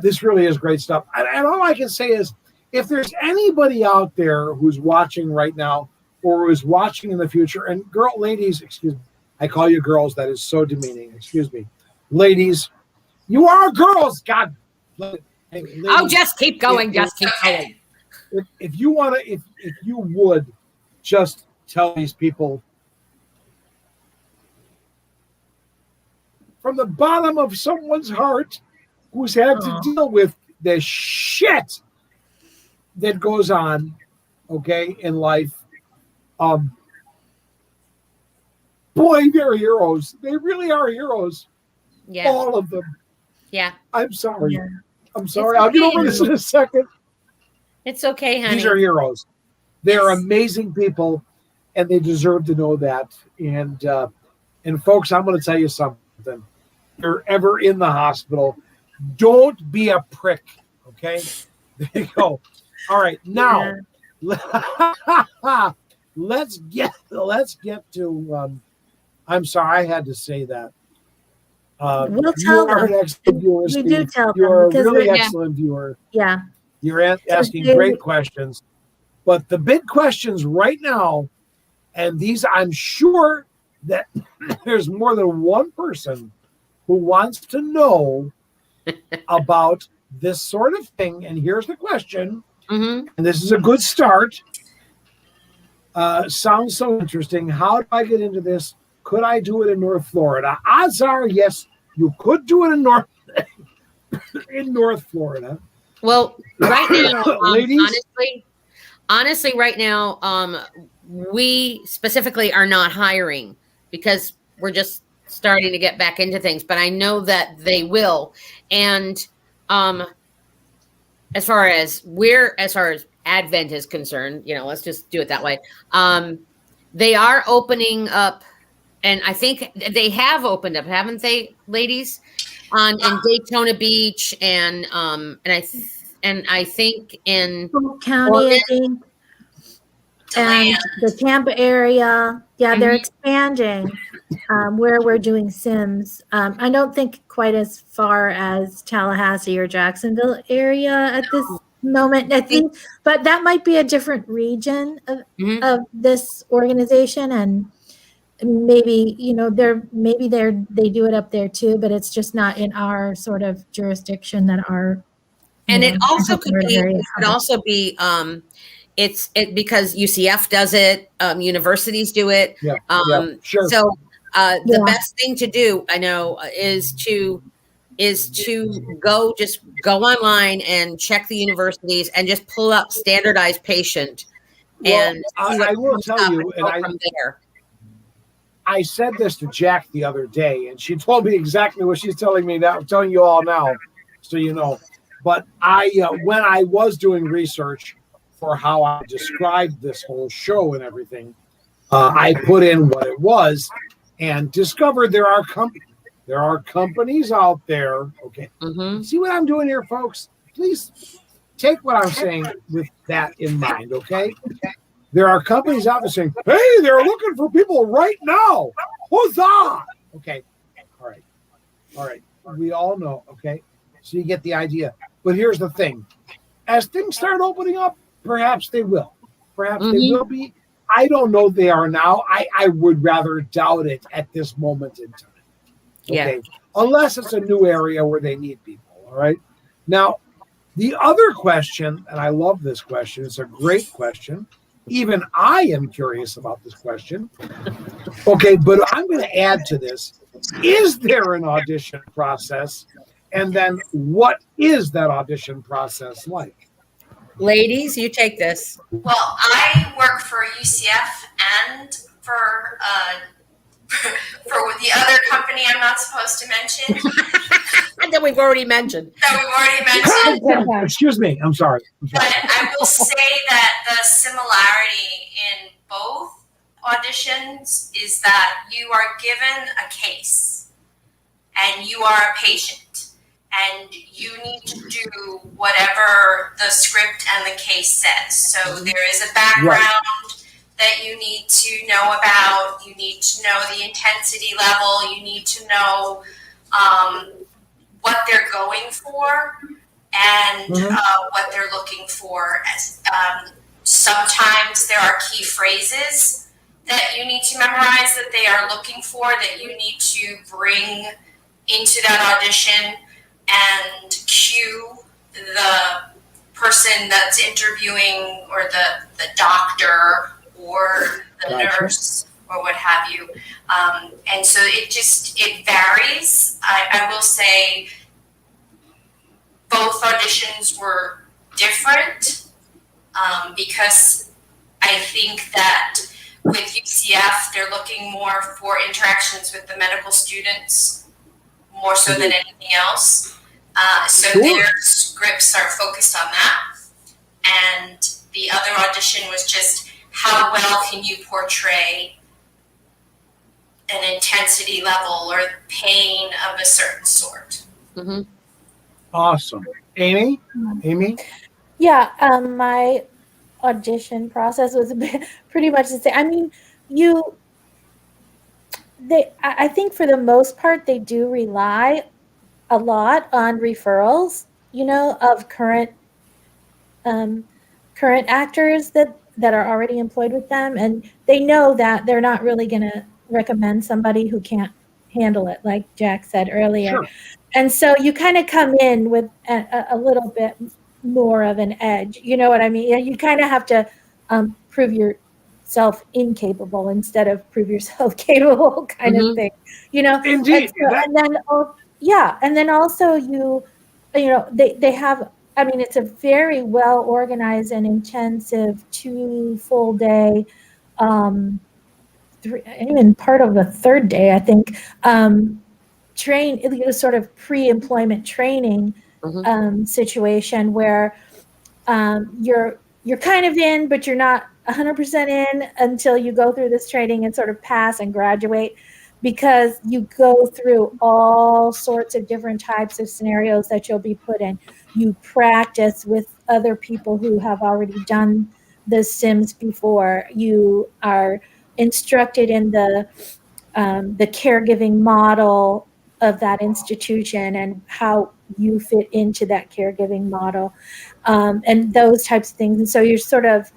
This really is great stuff. And all I can say is, if there's anybody out there who's watching right now or who's watching in the future, and ladies, excuse me, I call you girls. That is so demeaning. Excuse me, ladies. You are girls. God. Ladies, just keep going. Just keep going. If you want to, if you would, just tell these people from the bottom of someone's heart who's had to deal with the shit that goes on, okay, in life. Boy, they're heroes. They really are heroes. Yeah. All of them. Yeah. I'm sorry. Yeah. I'm sorry. I'll get over this in a second. It's okay, honey. These are heroes. They're amazing people, and they deserve to know that. And folks, I'm going to tell you something. If you're ever in the hospital, don't be a prick. Okay, there you go. All right, now let's get to. I'm sorry, I had to say that. We'll tell them. An excellent viewer, we do tell them. You are a because really excellent viewer. Yeah. You're asking great questions. But the big questions right now, and these, I'm sure that there's more than one person who wants to know about this sort of thing. And here's the question, and this is a good start. Sounds so interesting. How do I get into this? Could I do it in North Florida? Odds are, yes, you could do it in North Florida. Well, right now, ladies, honestly, right now, we specifically are not hiring because we're just starting to get back into things. But I know that they will. And as far as Advent is concerned, let's just do it that way. They are opening up. And I think they have opened up, haven't they, ladies? In Daytona Beach and I think in Polk County, I think, and the Tampa area. Yeah, they're expanding where we're doing Sims. I don't think quite as far as Tallahassee or Jacksonville area at this moment. I think, but that might be a different region of this organization, and maybe they do it up there too, but it's just not in our sort of jurisdiction that our. And it also could be because UCF does it, universities do it. Sure. So the best thing to do, I know, is to go online and check the universities and just pull up standardized patient. And I will tell you, and from there. I said this to Jack the other day, and she told me exactly what she's telling me now. I'm telling you all now, so you know. But when I was doing research for how I described this whole show and everything, I put in what it was and discovered there are companies out there. Okay, see what I'm doing here, folks? Please take what I'm saying with that in mind. Okay. There are companies out there saying, hey, they're looking for people right now. Huzzah! Okay. All right. We all know. Okay. So you get the idea. But here's the thing. As things start opening up, perhaps they will. Perhaps they will be. I don't know they are now. I would rather doubt it at this moment in time. Okay. Yeah. Unless it's a new area where they need people. All right. Now, the other question, and I love this question. It's a great question. Even I am curious about this question. Okay, but I'm going to add to this. Is there an audition process? And then what is that audition process like? Ladies, you take this. Well, I work for UCF and for the other company I'm not supposed to mention. And that we've already mentioned. Excuse me. I'm sorry. But I will say that the similarity in both auditions is that you are given a case and you are a patient. and you need to do whatever the script and the case says. So there is a background that you need to know about. You need to know the intensity level. You need to know what they're going for and what they're looking for. Sometimes there are key phrases that you need to memorize that they are looking for, that you need to bring into that audition and cue the person that's interviewing, or the doctor or the nurse or what have you. And so it varies. I will say both auditions were different, because I think that with UCF, they're looking more for interactions with the medical students more so than anything else. So their scripts are focused on that. And the other audition was just how well can you portray an intensity level or pain of a certain sort. Mm-hmm. Awesome. Amy? Yeah, my audition process was pretty much the same. I mean, I think for the most part, they do rely a lot on referrals, of current actors that are already employed with them. And they know that they're not really going to recommend somebody who can't handle it, like Jack said earlier. Sure. And so you kind of come in with a little bit more of an edge. You know what I mean? You kind of have to prove yourself incapable instead of prove yourself capable kind of thing. Indeed. And then also they have, I mean, it's a very well organized and intensive 2 full day, even part of the third day, I think, sort of pre-employment training situation where you're kind of in, but you're not 100% in until you go through this training and sort of pass and graduate, because you go through all sorts of different types of scenarios that you'll be put in. You practice with other people who have already done the sims before. You are instructed in the caregiving model of that institution and how you fit into that caregiving model, and those types of things. And so you're sort of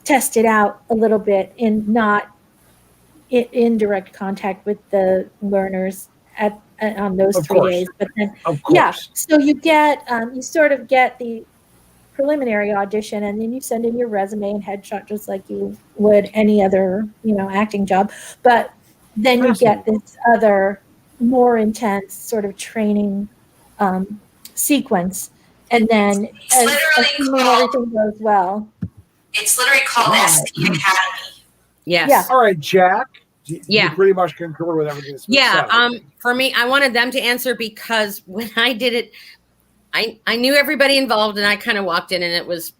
tested out a little bit in direct contact with the learners on those 3 days. But then, so you get you sort of get the preliminary audition, and then you send in your resume and headshot just like you would any other acting job. But then you get this other more intense sort of training sequence, and then assuming everything goes well, it's literally called SP Academy. Yes. Yeah. All right, Jack. You pretty much concur with everything that's been said. For me, I wanted them to answer because when I did it, I knew everybody involved, and I kind of walked in, and it was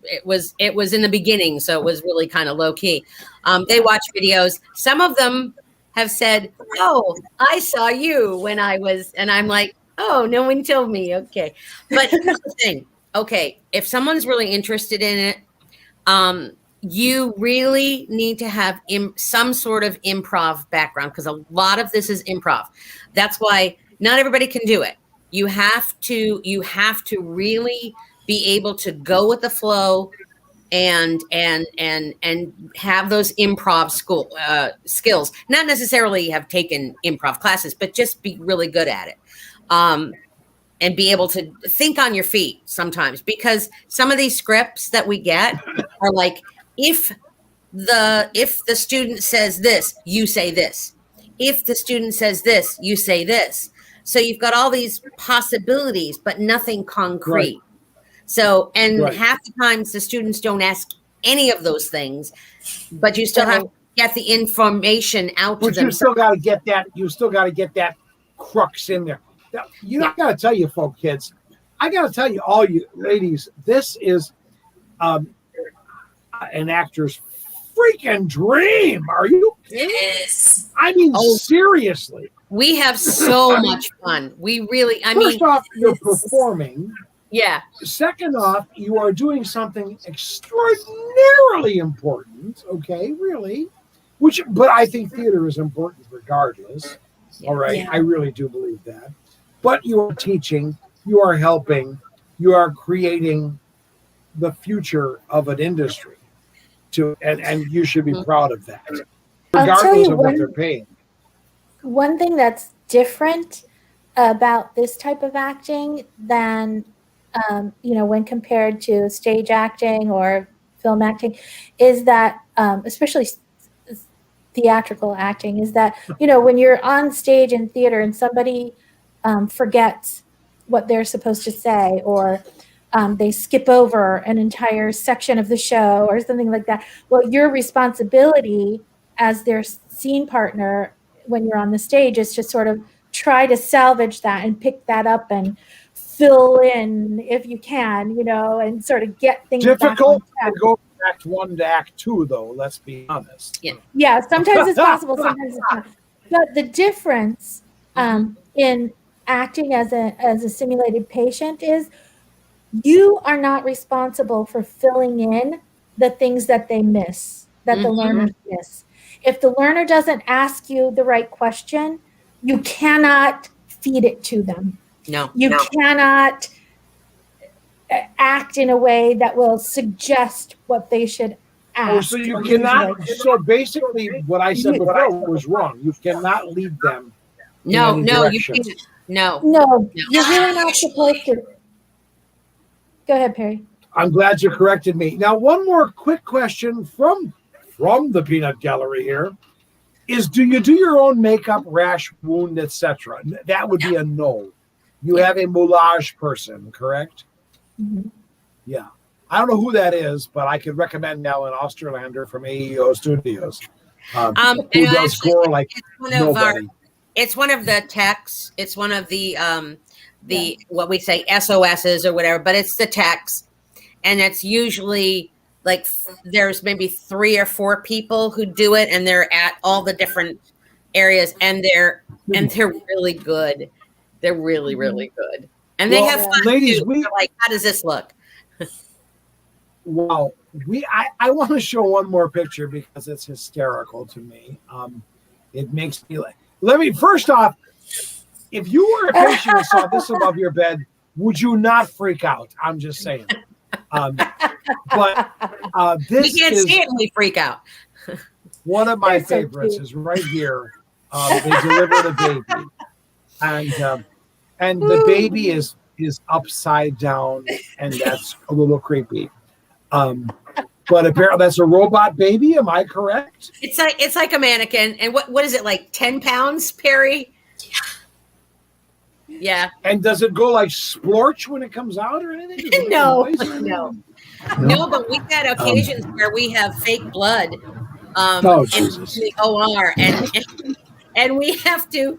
in the beginning, so it was really kind of low key. They watch videos. Some of them have said, "Oh, I saw you when I was," and I'm like, "Oh, no one told me." Okay, but here's the thing. Okay, if someone's really interested in it, you really need to have some sort of improv background, because a lot of this is improv. That's why not everybody can do it. You have to really be able to go with the flow and have those improv skills. Not necessarily have taken improv classes, but just be really good at it. And be able to think on your feet sometimes, because some of these scripts that we get are like, if the student says this, you say this. If the student says this, you say this. So you've got all these possibilities, but nothing concrete. Right. So, half the times the students don't ask any of those things, but you still have to get the information out to them. You still got to get that. You still got to get that crux in there. Now, I got to tell you, folk kids, I got to tell you, all you ladies, this is an actor's freaking dream. Are you kidding? Yes. I mean, seriously. We have so much fun. We really, First off, you're performing. Yeah. Second off, you are doing something extraordinarily important. Okay, really. But I think theater is important regardless. All right, Yeah. I really do believe that. But you are teaching, you are helping, you are creating the future of an industry. And you should be proud of that, regardless of what they're paying. One thing that's different about this type of acting than when compared to stage acting or film acting is that especially theatrical acting is that when you're on stage in theater and somebody forgets what they're supposed to say, or they skip over an entire section of the show or something like that, well, your responsibility as their scene partner when you're on the stage is to sort of try to salvage that and pick that up and fill in if you can, and sort of get things difficult back to go from act 1 to act 2, though. Let's be honest. Yeah, sometimes it's possible, sometimes it's not. But the difference in acting as a simulated patient is you are not responsible for filling in the things that they miss, that the learners miss. If the learner doesn't ask you the right question, you cannot feed it to them. You cannot act in a way that will suggest what they should ask. So you cannot. So basically, what I said before was wrong. You cannot lead them. No, you can't. No, you're really not supposed to. Go ahead, Perry. I'm glad you corrected me. Now, one more quick question from the Peanut Gallery here is: do you do your own makeup, rash, wound, etc.? That would be a no. You have a moulage person, correct? Mm-hmm. Yeah. I don't know who that is, but I could recommend Ellen Osterlander from AEO Studios, who does score like nobody. It's one of the techs. It's one of the what we say SOSs or whatever, but it's the techs, and it's usually like there's maybe 3 or 4 people who do it, and they're at all the different areas, and they're really good. They're really, really good. And they have fun ladies, too. They're like, how does this look? Wow. I want to show one more picture because it's hysterical to me. It makes me first off, if you were a patient and saw this above your bed, would you not freak out? I'm just saying. But this we can't see it and we freak out. One of my favorites is right here. They deliver the baby. And the baby is upside down, and that's a little creepy. But apparently that's a robot baby. Am I correct? It's like a mannequin. And what is it, like 10 pounds, Perry? Yeah. And does it go like splorch when it comes out or anything? No. But we've had occasions where we have fake blood in the OR, and we have to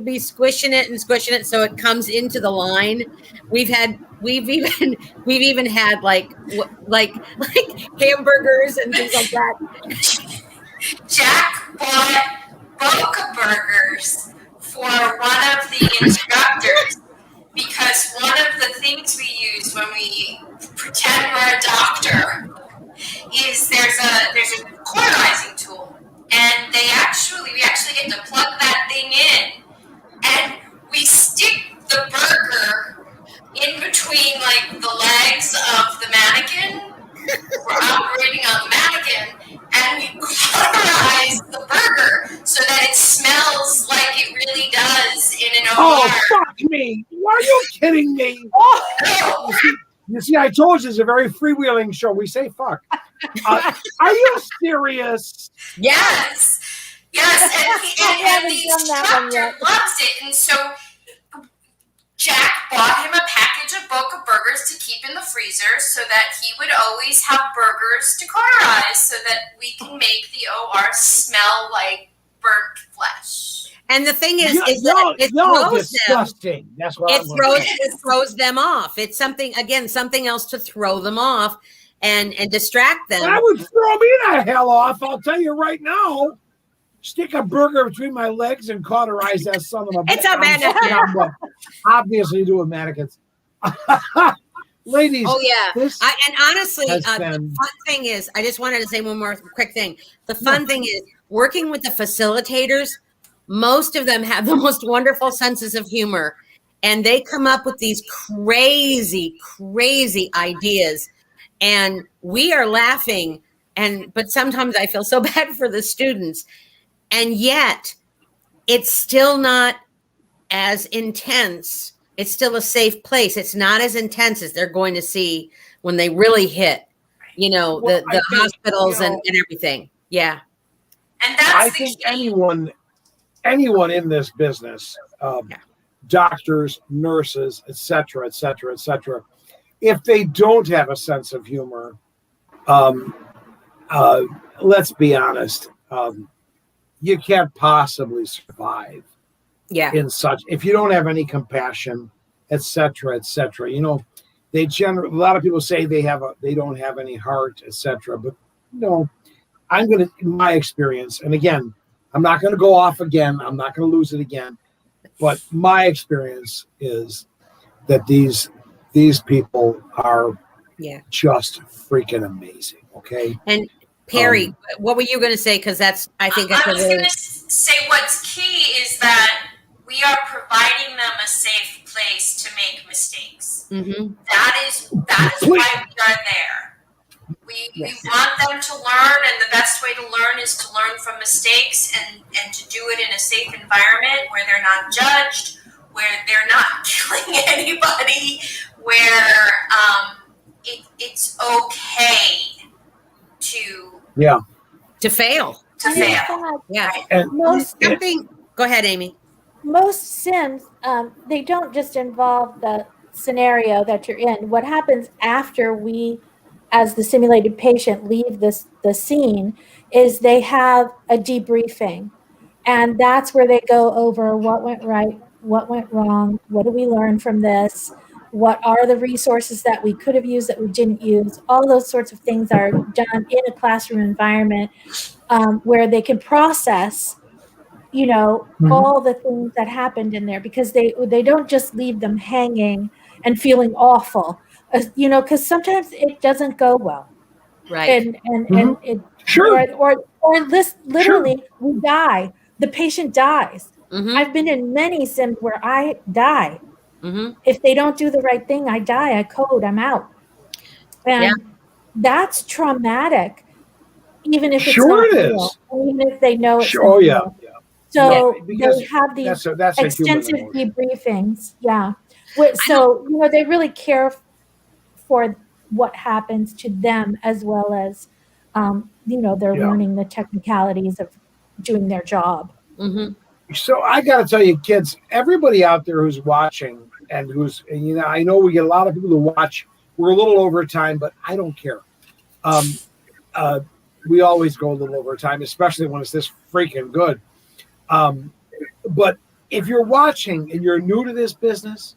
be squishing it so it comes into the line. We've even had like hamburgers and things like that. Jack bought Boca burgers for one of the instructors because one of the things we use when we pretend we're a doctor is there's a cauterizing tool, and we actually get to plug that thing in, and we stick the burger in between like the legs of the mannequin. We're operating on the mannequin, and we cauterize the burger so that it smells like it really does in an OR. Oh, fuck me. Are you kidding me? You see, I told you it's a very freewheeling show. We say fuck. Are you serious? Yes. And the instructor loves it. And so Jack bought him a package of Boca burgers to keep in the freezer so that he would always have burgers to cauterize so that we can make the OR smell like burnt flesh. And the thing is that it throws disgusting. Them. That's what it throws them off. It's something else to throw them off and distract them. That would throw me the hell off. I'll tell you right now. stick a burger between my legs and cauterize that son of a bitch. It's a mannequin. Obviously, do with mannequins. Ladies. Oh yeah. And honestly, the been... fun thing is, I just wanted to say one more quick thing. The fun thing is working with the facilitators. Most of them have the most wonderful senses of humor, and they come up with these crazy, crazy ideas, and we are laughing. But sometimes I feel so bad for the students, and yet it's still not as intense. It's still a safe place. It's not as intense as they're going to see when they really hit, the hospitals and everything. Yeah. And that's I think anyone in this business, doctors, nurses, et cetera, if they don't have a sense of humor, let's be honest, you can't possibly survive. Yeah. In such, if you don't have any compassion, et cetera, they generally, a lot of people say they don't have any heart, et cetera. But no, in my experience, and again, I'm not going to go off again. I'm not going to lose it again. But my experience is that these people are just freaking amazing. Okay. And Perry, what were you going to say? Because I think that's I was going to say what's key is that we are providing them a safe place to make mistakes. Mm-hmm. That is why we are there. We want them to learn, and the best way to learn is to learn from mistakes and to do it in a safe environment where they're not judged, where they're not killing anybody, where it's okay to fail. Yeah. And go ahead, Amy. Most sims, they don't just involve the scenario that you're in. What happens after we, as the simulated patient, leave the scene is they have a debriefing. And that's where they go over what went right, what went wrong, what do we learn from this, what are the resources that we could have used that we didn't use. All those sorts of things are done in a classroom environment where they can process all the things that happened in there, because they don't just leave them hanging and feeling awful, because sometimes it doesn't go well. Right. And it or literally we die. The patient dies. Mm-hmm. I've been in many sims where I die. Mm-hmm. If they don't do the right thing, I die. I code. I'm out. And that's traumatic, even if it's not real, even if they know it's not real. So they have these extensive debriefings. Yeah. So, they really care for what happens to them, as well as, they're learning the technicalities of doing their job. Mm-hmm. So I got to tell you, kids, everybody out there who's watching and I know we get a lot of people who watch. We're a little over time, but I don't care. We always go a little over time, especially when it's this freaking good. But if you're watching and you're new to this business,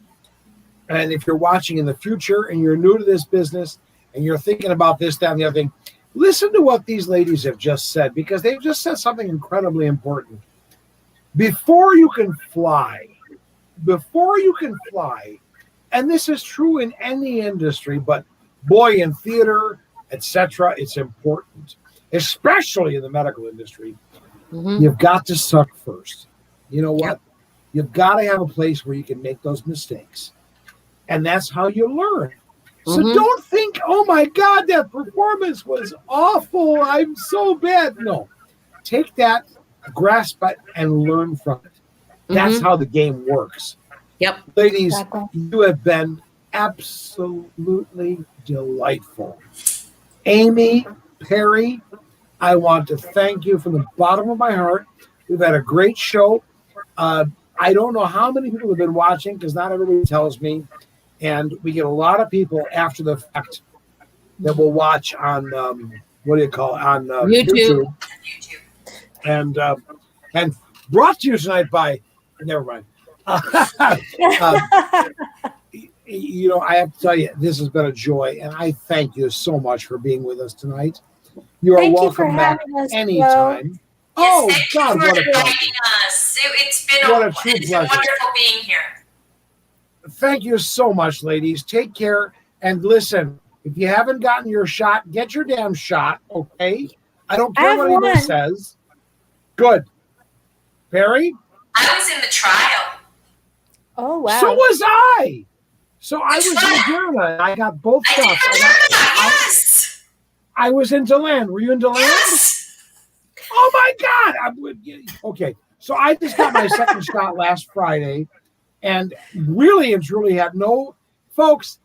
and if you're watching in the future and you're new to this business and you're thinking about this, that, and the other thing, listen to what these ladies have just said, because they've just said something incredibly important. Before you can fly, and this is true in any industry, but boy, in theater, etc., it's important, especially in the medical industry. Mm-hmm. You've got to suck first. You know what? Yep. You've got to have a place where you can make those mistakes. And that's how you learn. So don't think, oh my God, that performance was awful. I'm so bad. No. Take that, grasp it, and learn from it. That's how the game works. Yep. Ladies, you have been absolutely delightful. Amy, Perry, I want to thank you from the bottom of my heart. We've had a great show. I don't know how many people have been watching, because not everybody tells me. And we get a lot of people after the fact that will watch on, YouTube. And brought to you tonight by, never mind. I have to tell you, this has been a joy. And I thank you so much for being with us tonight. You are welcome back anytime. Oh, Yes, thank God, you what for a pleasure. inviting us. It's been What a true it's been pleasure. wonderful being here. Thank you so much, ladies. Take care. And listen, if you haven't gotten your shot, get your damn shot, okay? I don't I care have what anybody one. says. Good. Perry? I was in the trial. Oh, wow. So was I. So I was in Moderna. I got both I did shots. Moderna, yes. I was in DeLand. Were you in DeLand? Yes. Oh my God! Okay, so I just got my second shot last Friday, and really and truly had no, folks.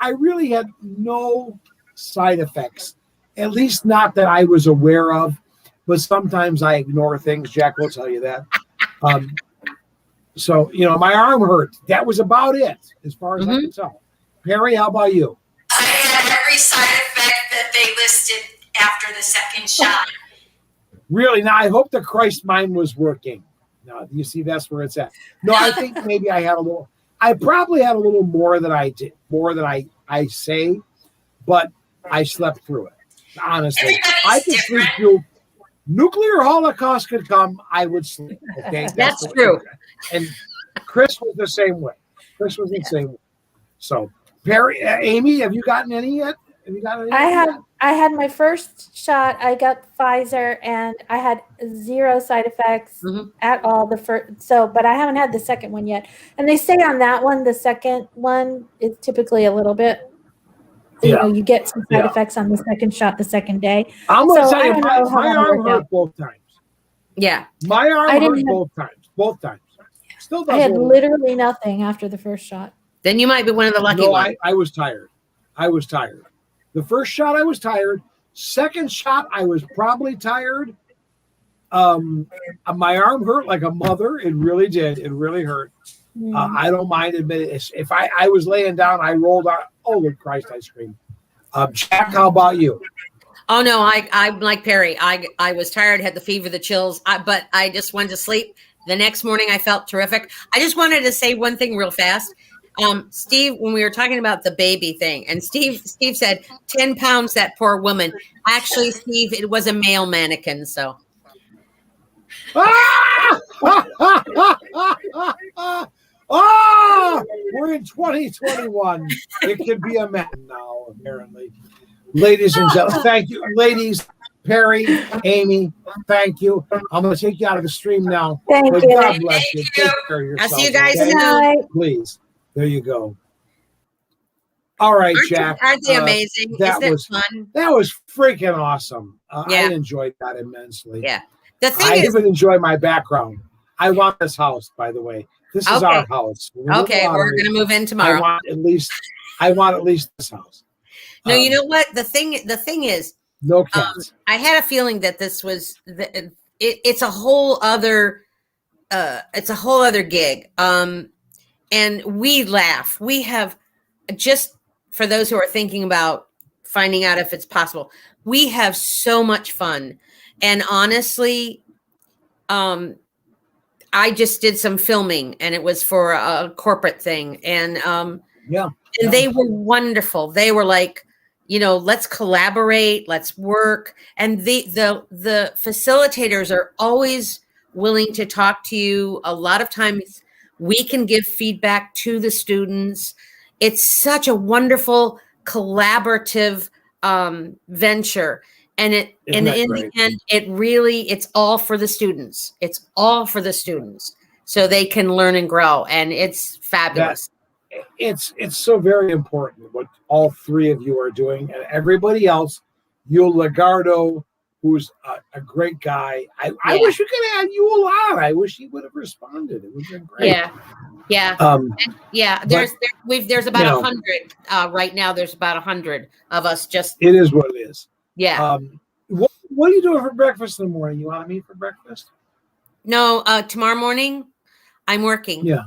I really had no side effects, at least not that I was aware of. But sometimes I ignore things. Jack will tell you that. So my arm hurt. That was about it, as far as I could tell. Perry, how about you? I had every side effect that they listed after the second shot. Really? Now, I hope the Christ mine was working. No, you see, that's where it's at. No, I think maybe I probably had a little more than I did, more than I say, but I slept through it. Honestly, I could sleep through. Nuclear holocaust could come, I would sleep. Okay, That's true. And Chris was the same way. So, Perry, Amy, have you gotten any yet? Have you got any? I had my first shot. I got Pfizer, and I had 0 side effects at all. But I haven't had the second one yet. And they say on that one, the second one is typically a little bit. You get some side effects on the second shot the second day. I'm gonna tell you, my arm hurt both times. Yeah, my arm hurt both times. Still does. I had literally nothing after the first shot. Then you might be one of the lucky ones. I was tired. The first shot, I was tired. Second shot, I was probably tired. My arm hurt like a mother. It really did. It really hurt. I don't mind admitting it. If I was laying down, I rolled out. Oh, Lord Christ, I screamed. Jack, how about you? Oh, no, I'm like Perry. I was tired, had the fever, the chills, but I just went to sleep. The next morning, I felt terrific. I just wanted to say one thing real fast. Steve, when we were talking about the baby thing, and Steve said 10 pounds, that poor woman. Actually, Steve, it was a male mannequin. So. We're in 2021. It can be a man now, apparently. Ladies and gentlemen, thank you. Ladies, Perry, Amy, thank you. I'm going to take you out of the stream now. Thank you. God bless you. Take care of yourself. I'll see you guys okay? Please. There you go. All right, Jack. Aren't they amazing? That was fun. That was freaking awesome. I enjoyed that immensely. Yeah. The thing I even enjoy my background. I want this house, by the way. This is our house. We're going to move in tomorrow. I want at least this house. No, you know what? The thing is, no cats. I had a feeling that this was it's a whole other gig. And we laugh. We have, just for those who are thinking about finding out if it's possible, we have so much fun. And honestly, I just did some filming, and it was for a corporate thing. And they were wonderful. They were like, let's collaborate, let's work. And the facilitators are always willing to talk to you. A lot of times we can give feedback to the students. It's such a wonderful collaborative venture. And in the end, it's all for the students. It's all for the students so they can learn and grow. And it's fabulous. It's so very important what all three of you are doing, and everybody else. Yul Lagardo, who's a great guy. I wish we could have had Yul on. I wish he would have responded. It would have been great. Yeah. There's about 100 right now. There's about 100 of us. Just it is what it is. Yeah. What are you doing for breakfast in the morning? You want to meet for breakfast? No. Tomorrow morning, I'm working. Yeah.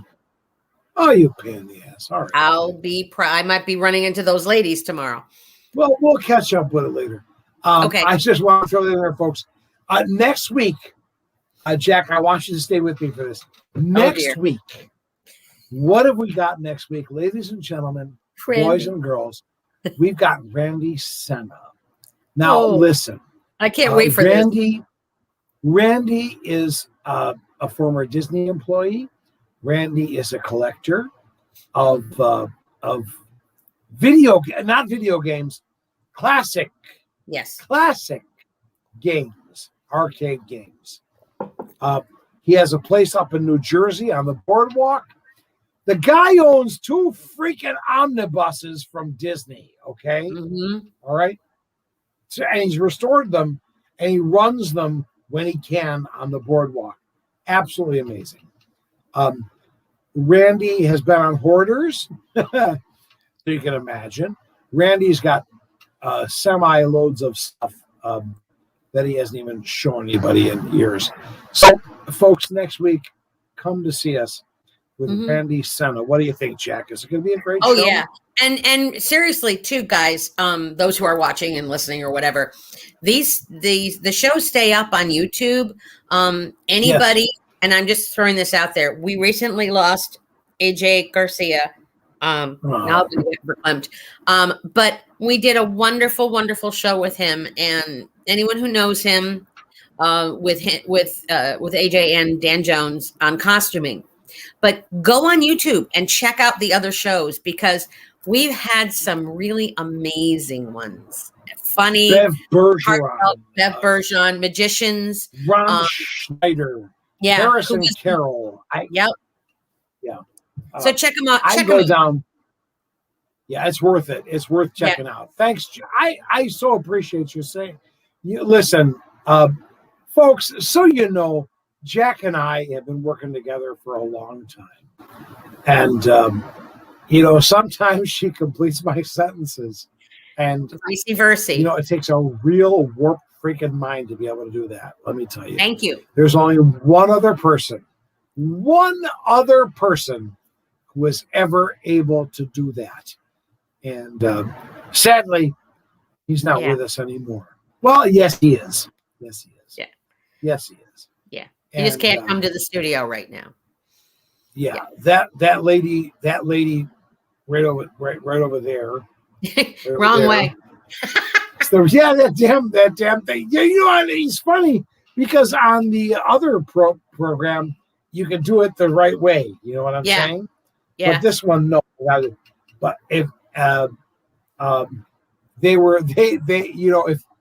Oh, you pain in the ass. All right. I might be running into those ladies tomorrow. Well, we'll catch up with it later. Okay. I just want to throw that in there, folks. Next week, Jack, I want you to stay with me for this. Next week, what have we got next week? Ladies and gentlemen, boys and girls, we've got Randy Senna. Now, listen. I can't wait for Randy. Randy is a former Disney employee. Randy is a collector of not video games, classic games, arcade games. He has a place up in New Jersey on the boardwalk. The guy owns 2 freaking omnibuses from Disney, okay? All right? So, and he's restored them, and he runs them when he can on the boardwalk. Absolutely amazing. Randy has been on Hoarders, so you can imagine. Randy's got semi-loads of stuff that he hasn't even shown anybody in years. So, folks, next week, come to see us with Randy Senna. What do you think, Jack? Is it going to be a great show? Oh, yeah. And seriously, too, guys, those who are watching and listening or whatever, the shows stay up on YouTube. Anybody, and I'm just throwing this out there, we recently lost AJ Garcia. Now I'll be verklempt. But we did a wonderful, wonderful show with him, and anyone who knows him, with AJ and Dan Jones on costuming. But go on YouTube and check out the other shows, because we've had some really amazing ones. Funny, Bev Bergeron, magicians, Ron Schneider, Harrison Carroll. Yeah. So check them out. I go down. Yeah, it's worth it. It's worth checking out. Thanks. I so appreciate you saying. Listen, folks, so you know, Jack and I have been working together for a long time. And, sometimes she completes my sentences. And vice versa. It takes a real warped freaking mind to be able to do that. Let me tell you. Thank you. There's only one other person who was ever able to do that. And sadly, he's not with us anymore. Well, yes, he is. Yes, he is. Yeah. Yes, he is. Yeah. He just can't come to the studio right now. Yeah. That lady right over there. Wrong way. So, that damn thing. Yeah, it's funny because on the other program, you can do it the right way. You know what I'm saying? Yeah. But this one, no. But if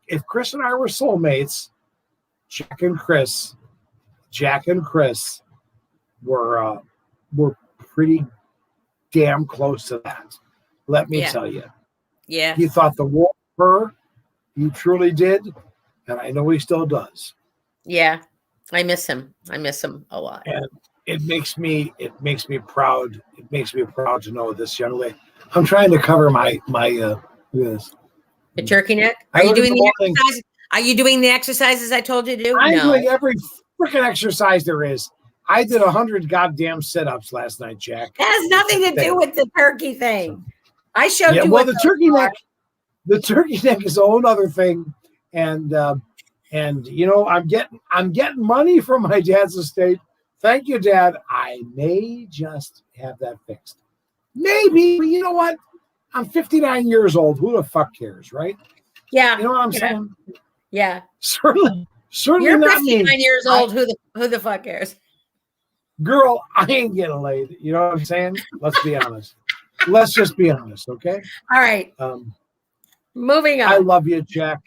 if Chris and I were soulmates, Jack and Chris were pretty damn close to that. Let me tell you. Yeah. He thought the world of her. He truly did, and I know he still does. Yeah, I miss him. I miss him a lot. And it makes me proud. It makes me proud to know this young lady. I'm trying to cover my this. The turkey neck. Are you doing the exercises? Are you doing the exercises I told you to do? I'm doing every freaking exercise there is. I did 100 goddamn sit-ups last night, Jack. That has nothing to do with the turkey thing. I showed you. Well, the turkey neck. The turkey neck is a whole other thing, and I'm getting money from my dad's estate. Thank you, Dad. I may just have that fixed. Maybe, but you know what? I'm 59 years old. Who the fuck cares, right? Yeah. You know what I'm saying? Yeah. Certainly You're not 59 me. years old. Who the fuck cares? Girl, I ain't getting laid. You know what I'm saying? Let's be honest. Let's just be honest, okay? All right. Moving on. I love you, Jack.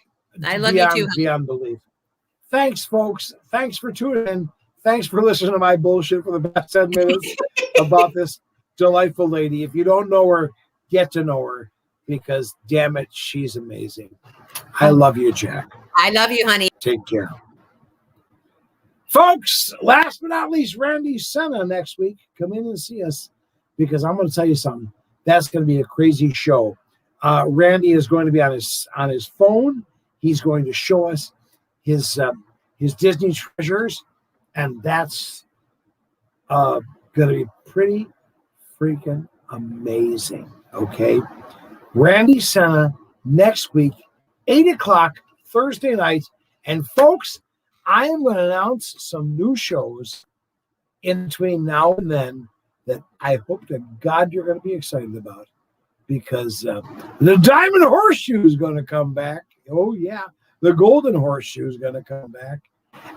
I love you too. Beyond belief. Thanks, folks. Thanks for tuning in. Thanks for listening to my bullshit for the past 10 minutes about this delightful lady. If you don't know her, get to know her, because damn it, she's amazing. I love you, Jack. I love you, honey. Take care. Folks, last but not least, Randy Senna next week. Come in and see us, because I'm going to tell you something. That's going to be a crazy show. Randy is going to be on his phone. He's going to show us his Disney treasures, and that's going to be pretty freaking amazing. Okay, Randy Senna next week, 8:00 Thursday night, and folks, I am going to announce some new shows in between now and then that I hope to God you're going to be excited about, because the Diamond Horseshoe is going to come back. Oh, yeah. The Golden Horseshoe is going to come back.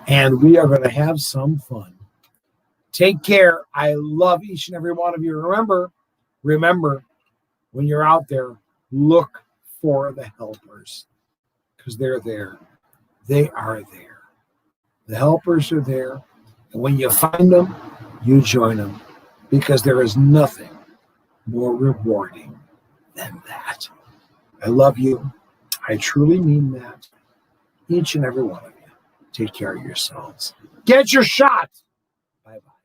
and we are going to have some fun. Take care. I love each and every one of you. Remember, when you're out there, look for the helpers because they're there. They are there. The helpers are there. And when you find them, you join them because there is nothing more rewarding than that. I love you. I truly mean that. Each and every one of you. Take care of yourselves. Get your shot. Bye-bye.